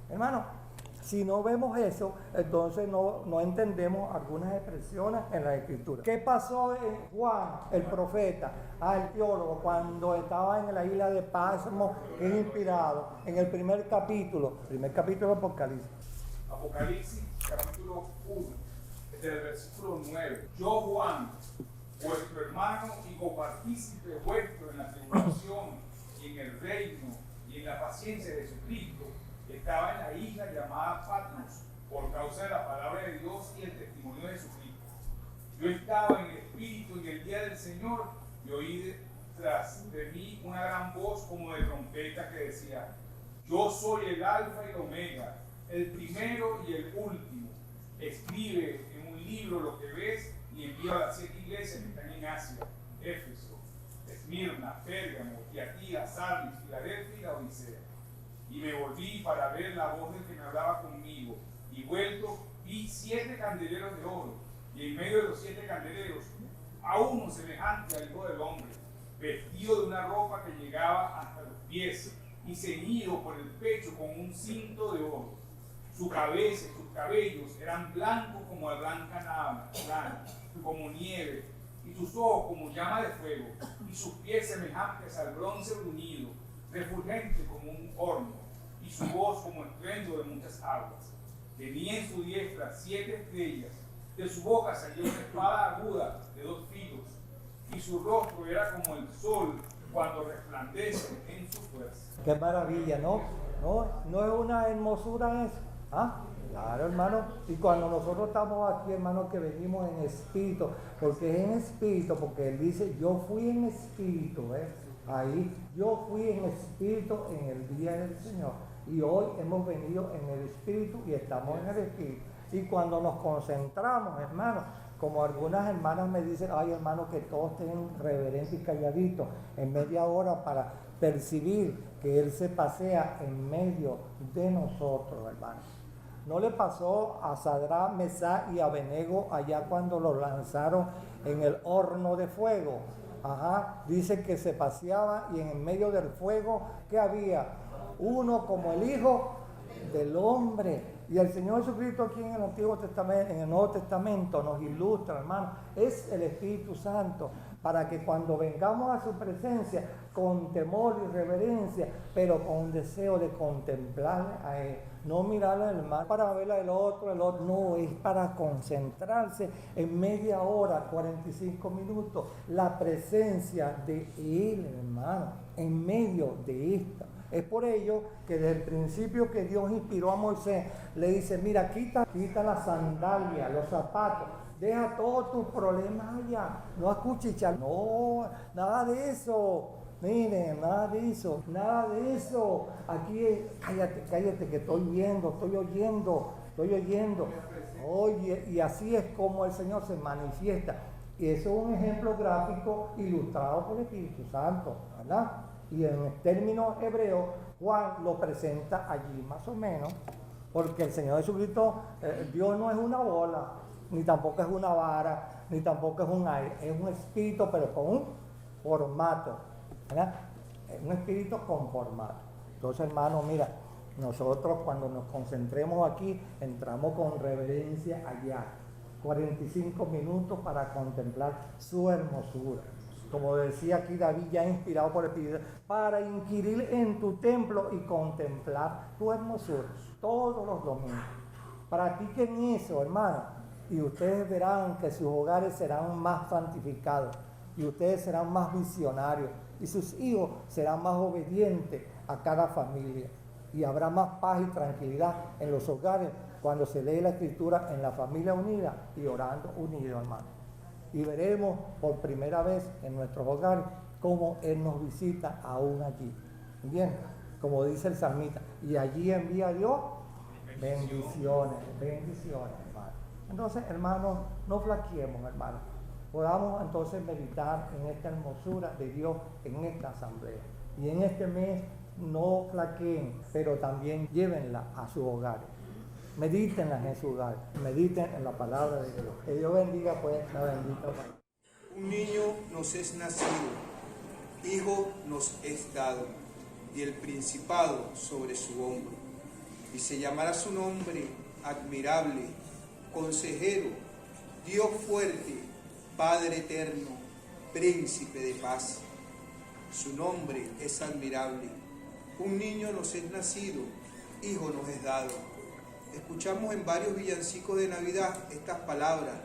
Speaker 3: Hermano, si no vemos eso, entonces no entendemos algunas expresiones en la Escritura. ¿Qué pasó en Juan, el profeta, el teólogo, cuando estaba en la isla de Patmos, inspirado, en el primer capítulo de Apocalipsis?
Speaker 2: Apocalipsis, capítulo 1, desde el versículo 9. Yo, Juan, vuestro hermano y copartícipe vuestro en la tribulación y en el reino y en la paciencia de Jesucristo, estaba en la isla llamada Patmos por causa de la palabra de Dios y el testimonio de Jesucristo. Yo estaba en el Espíritu en el día del Señor y oí tras de mí una gran voz como de trompeta que decía: yo soy el Alfa y el Omega, el primero y el último. Escribe en un libro lo que ves y envía a las 7 iglesias que están en Asia: Éfeso, Esmirna, Pérgamo, Tiatira, Sardis, Filadelfia y Laodicea. Y me volví para ver la voz del que me hablaba conmigo, y vuelto vi 7 candeleros de oro, y en medio de los 7 candeleros a uno semejante al Hijo del Hombre, vestido de una ropa que llegaba hasta los pies y ceñido por el pecho con un cinto de oro. Su cabeza y sus cabellos eran blancos como de blanca lana, como nieve, y sus ojos como llama de fuego, y sus pies semejantes al bronce bruñido, refulgente como un horno, y su voz como estruendo de muchas aguas. Tenía en su diestra 7 estrellas, de su boca salió una espada aguda de 2 filos, y su rostro era como el sol cuando resplandece en su fuerza.
Speaker 3: Qué maravilla, ¿no? ¿No es una hermosura eso? Claro, hermano. Y cuando nosotros estamos aquí, hermano, que venimos en espíritu, porque es en espíritu, porque Él dice, yo fui en espíritu, ahí, yo fui en espíritu en el día del Señor. Y hoy hemos venido en el espíritu y estamos en el espíritu. Y cuando nos concentramos, hermano, como algunas hermanas me dicen, ay, hermano, que todos estén reverentes y calladitos en media hora para percibir que Él se pasea en medio de nosotros, hermano. ¿No le pasó a Sadrach, Mesach y Abednego allá cuando los lanzaron en el horno de fuego? Dice que se paseaba y en medio del fuego, ¿qué había? Uno como el Hijo del Hombre. Y el Señor Jesucristo aquí en el Antiguo Testamento, en el Nuevo Testamento nos ilustra, hermano, es el Espíritu Santo, para que cuando vengamos a su presencia con temor y reverencia, pero con un deseo de contemplarle a Él, no mirarle al mar para ver al otro, no, es para concentrarse en media hora, 45 minutos, la presencia de Él, hermano, en medio de esta. Es por ello que desde el principio que Dios inspiró a Moisés, le dice, mira, quita la sandalia, los zapatos, deja todos tus problemas allá, no acuchichar, no, nada de eso, miren, nada de eso, aquí, cállate, que estoy oyendo, oye, y así es como el Señor se manifiesta, y eso es un ejemplo gráfico ilustrado por el Espíritu Santo, ¿verdad? Y en términos hebreos, Juan lo presenta allí más o menos, porque el Señor Jesucristo, Dios no es una bola, ni tampoco es una vara, ni tampoco es un aire, es un espíritu, pero con un formato, ¿verdad? Es un espíritu con formato. Entonces, hermano, mira, nosotros cuando nos concentremos aquí, entramos con reverencia allá, 45 minutos para contemplar su hermosura. Como decía aquí David, ya inspirado por el Espíritu, para inquirir en tu templo y contemplar tu hermosura todos los domingos. Practiquen eso, hermano, y ustedes verán que sus hogares serán más santificados, y ustedes serán más visionarios, y sus hijos serán más obedientes a cada familia. Y habrá más paz y tranquilidad en los hogares cuando se lee la Escritura en la familia unida y orando unidos, hermano. Y veremos por primera vez en nuestros hogares cómo Él nos visita aún allí. Bien, como dice el salmista, y allí envía Dios bendiciones, hermano. Entonces, hermanos, no flaqueemos, hermanos. Podamos entonces meditar en esta hermosura de Dios en esta asamblea. Y en este mes no flaqueen, pero también llévenla a sus hogares. Medítenla en su hogar, mediten en la palabra de Dios. Que Dios bendiga pues la bendita palabra.
Speaker 5: Un niño nos es nacido, hijo nos es dado, y el principado sobre su hombro. Y se llamará su nombre admirable, consejero, Dios fuerte, Padre eterno, príncipe de paz. Su nombre es admirable. Un niño nos es nacido, hijo nos es dado. Escuchamos en varios villancicos de Navidad estas palabras,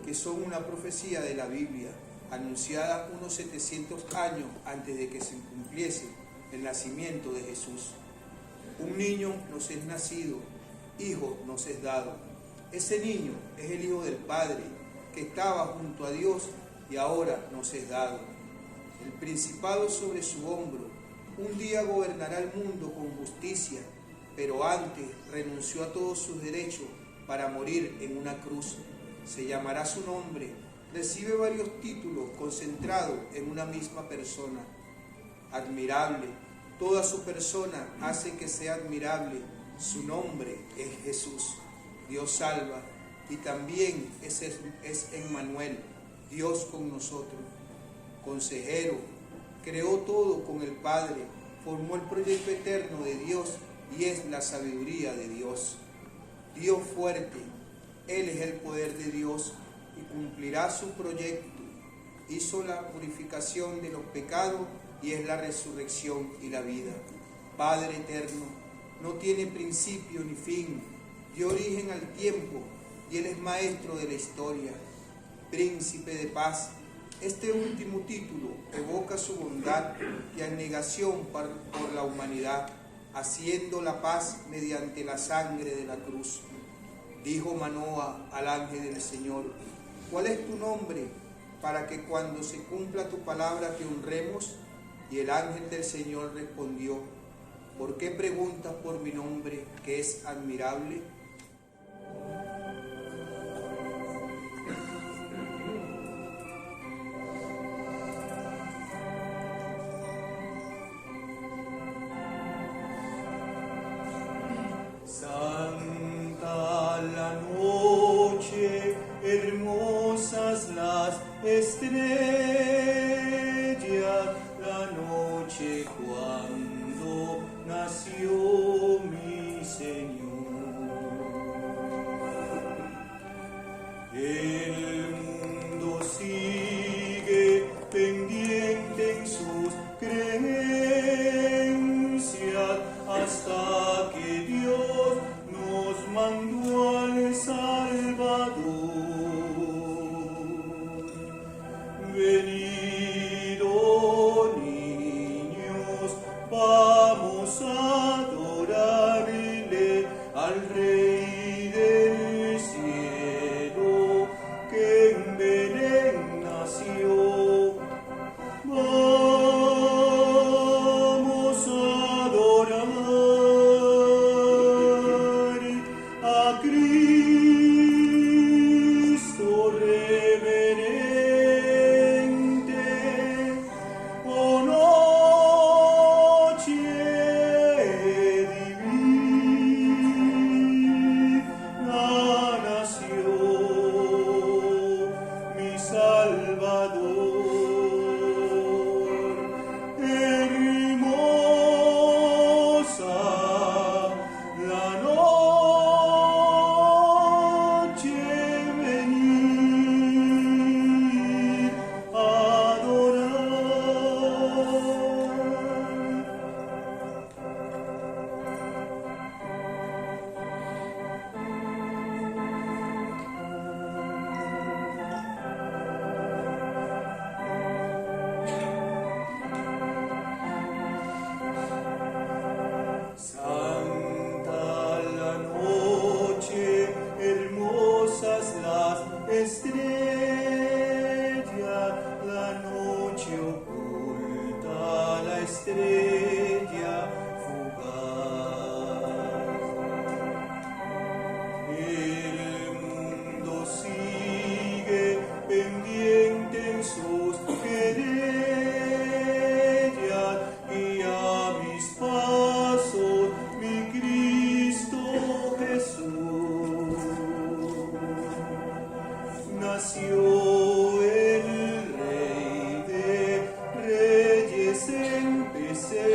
Speaker 5: que son una profecía de la Biblia, anunciada unos 700 años antes de que se cumpliese el nacimiento de Jesús. Un niño nos es nacido, hijo nos es dado. Ese niño es el Hijo del Padre, que estaba junto a Dios y ahora nos es dado. El principado sobre su hombro, un día gobernará el mundo con justicia, pero antes renunció a todos sus derechos para morir en una cruz. Se llamará su nombre, recibe varios títulos concentrados en una misma persona. Admirable, toda su persona hace que sea admirable. Su nombre es Jesús, Dios salva, y también es Emmanuel, Dios con nosotros. Consejero, creó todo con el Padre, formó el proyecto eterno de Dios y es la sabiduría de Dios. Dios fuerte, Él es el poder de Dios y cumplirá su proyecto. Hizo la purificación de los pecados y es la resurrección y la vida. Padre eterno, no tiene principio ni fin, dio origen al tiempo y Él es maestro de la historia. Príncipe de paz, este último título evoca su bondad y abnegación por la humanidad, haciendo la paz mediante la sangre de la cruz. Dijo Manoah al ángel del Señor: ¿cuál es tu nombre, para que cuando se cumpla tu palabra te honremos? Y el ángel del Señor respondió: ¿por qué preguntas por mi nombre, que es admirable?
Speaker 6: Santa la noche, hermosas las estrellas, la noche cuando nació mi Señor. estrella fugaz. El mundo sigue pendiente en sus querellas y a mis pasos mi Cristo Jesús. Nació el Rey de Reyes en Belén.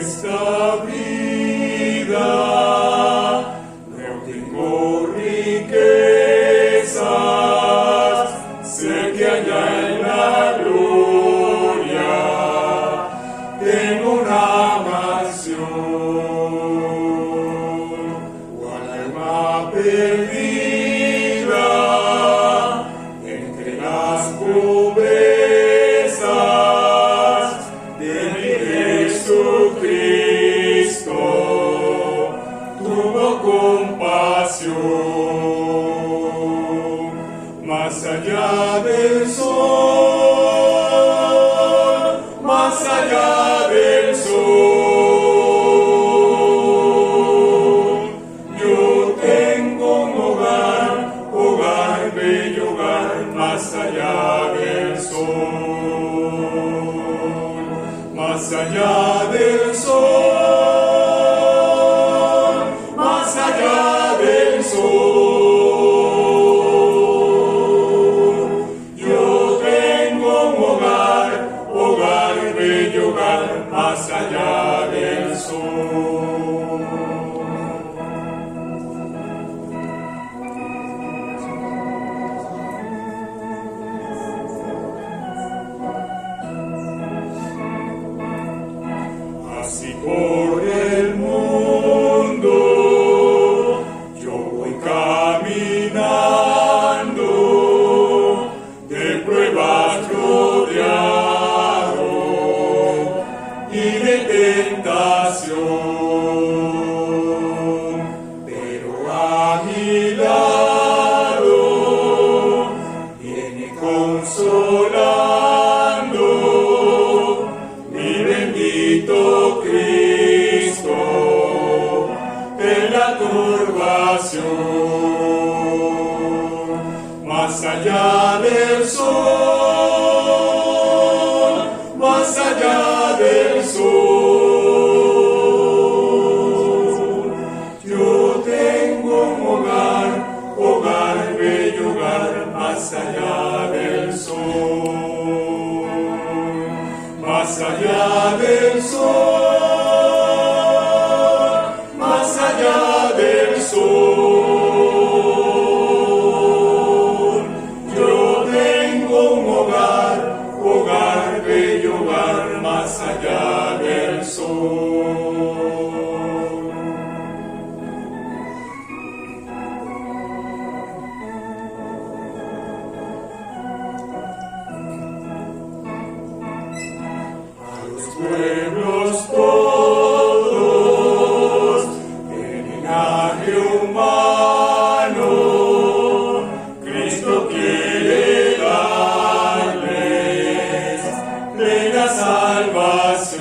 Speaker 6: esta vida no tengo riquezas, sé que allá en la gloria tengo una mansión, o al alma perdida entre las pobrezas de mi Jesucristo, tuvo compasión. Más allá del sol, más allá del sol, yo tengo un hogar, hogar, bello hogar, más allá del sol, más allá del sol, más allá del sol. Yo tengo un hogar, hogar, bello hogar, más allá del sol. Así por el mundo yo voy caminando, de pruebas rodeado y de tentación, pero a mi lado viene consolando mi bendito Cristo en la turbación. Más allá del sol, más allá del sol, yo tengo un hogar, hogar, bello hogar, más allá del sol, más allá del sol, más allá del sol. Yo tengo un hogar, hogar, bello hogar, más allá del sol. A los pueblos todos de linaje humano, Cristo quiere darles plena salvación.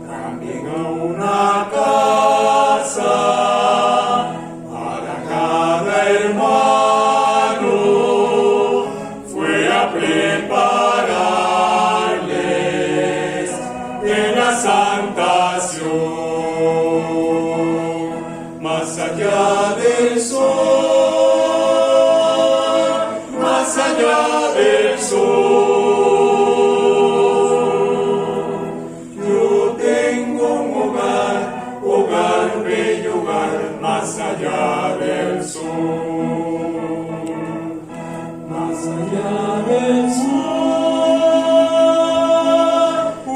Speaker 6: También a una casa para cada hermano fue a prepararles en la santación. Más allá del sol, más allá del sol, yo tengo un hogar, hogar, bello hogar, más allá del sol, más allá del sol,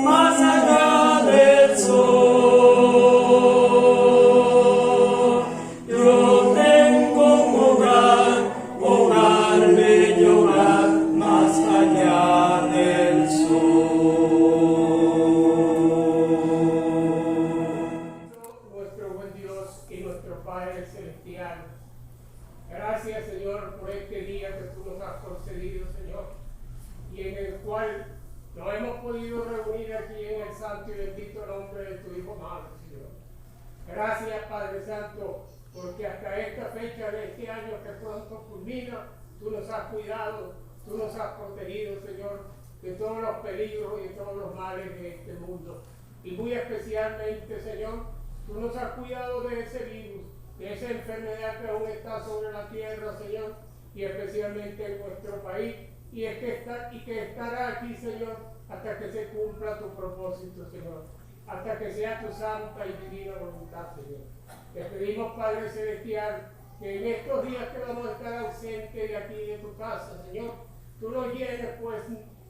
Speaker 6: más allá del sol. Yo tengo un hogar, hogar, bello hogar, más allá del sol.
Speaker 7: Nuestro buen Dios y nuestro Padre Celestial, gracias, Señor, por este día que tú nos has concedido, Señor, y en el cual nos hemos podido reunir aquí en el santo y bendito nombre de tu Hijo amado, Señor. Gracias, Padre Santo, porque hasta esta fecha de este año que pronto culmina, tú nos has cuidado, tú nos has protegido, Señor, de todos los peligros y de todos los males de este mundo. Y muy especialmente, Señor, tú nos has cuidado de ese virus, de esa enfermedad que aún está sobre la tierra, Señor, y especialmente en nuestro país, y que estará aquí, Señor, hasta que se cumpla tu propósito, Señor, hasta que sea tu santa y divina voluntad, Señor. Te pedimos, Padre Celestial, que en estos días que vamos a estar ausentes de aquí, de tu casa, Señor, tú nos llenes, pues,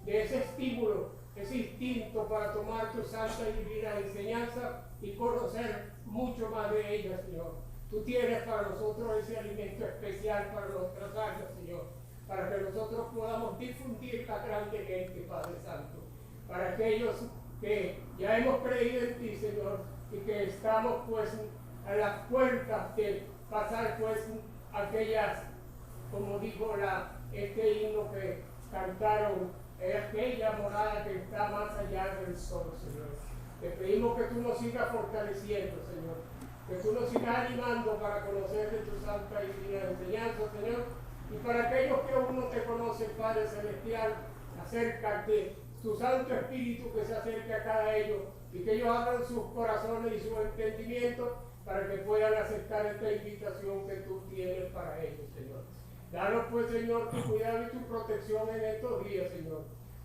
Speaker 7: de ese estímulo, ese instinto para tomar tu santa y divina enseñanza y conocer mucho más de ella, Señor. Tú tienes para nosotros ese alimento especial para nuestras almas, Señor, para que nosotros podamos difundirla grandemente, Padre Santo, para aquellos que ya hemos creído en ti, Señor, y que estamos, pues, a las puertas de pasar, pues, aquellas, como dijo este himno que cantaron, aquella morada que está más allá del sol, Señor. Te pedimos que tú nos sigas fortaleciendo, Señor, que tú nos sigas animando para conocer de tu santa y divina enseñanza, Señor, y para aquellos que aún no te conocen, Padre Celestial, acércate, tu Santo Espíritu que se acerque a cada ellos y que ellos abran sus corazones y su entendimiento para que puedan aceptar esta invitación que tú tienes para ellos, Señor. Danos, pues, Señor, tu cuidado y tu protección en estos días, Señor.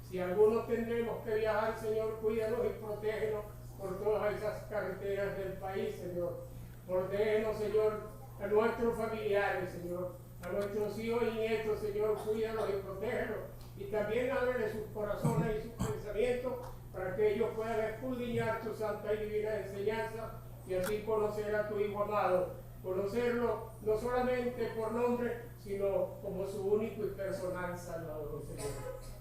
Speaker 7: Si algunos tendremos que viajar, Señor, cuídanos y protégenos por todas esas carreteras del país, Señor. Protégenos, Señor, a nuestros familiares, Señor, a nuestros hijos y nietos, Señor, cuídanos y protégenos. Y también ábrele sus corazones y sus pensamientos para que ellos puedan escudriñar tu santa y divina enseñanza y así conocer a tu Hijo amado, conocerlo no solamente por nombre, sino como su único y personal Salvador, Señor.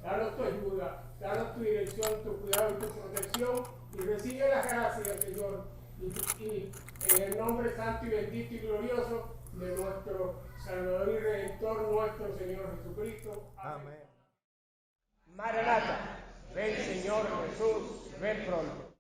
Speaker 7: Danos tu ayuda, danos tu dirección, tu cuidado y tu protección, y recibe las gracias, Señor, y en el nombre santo y bendito y glorioso de nuestro Salvador y Redentor, nuestro Señor Jesucristo. Amén.
Speaker 8: Maranata, ven Señor Jesús, ven pronto.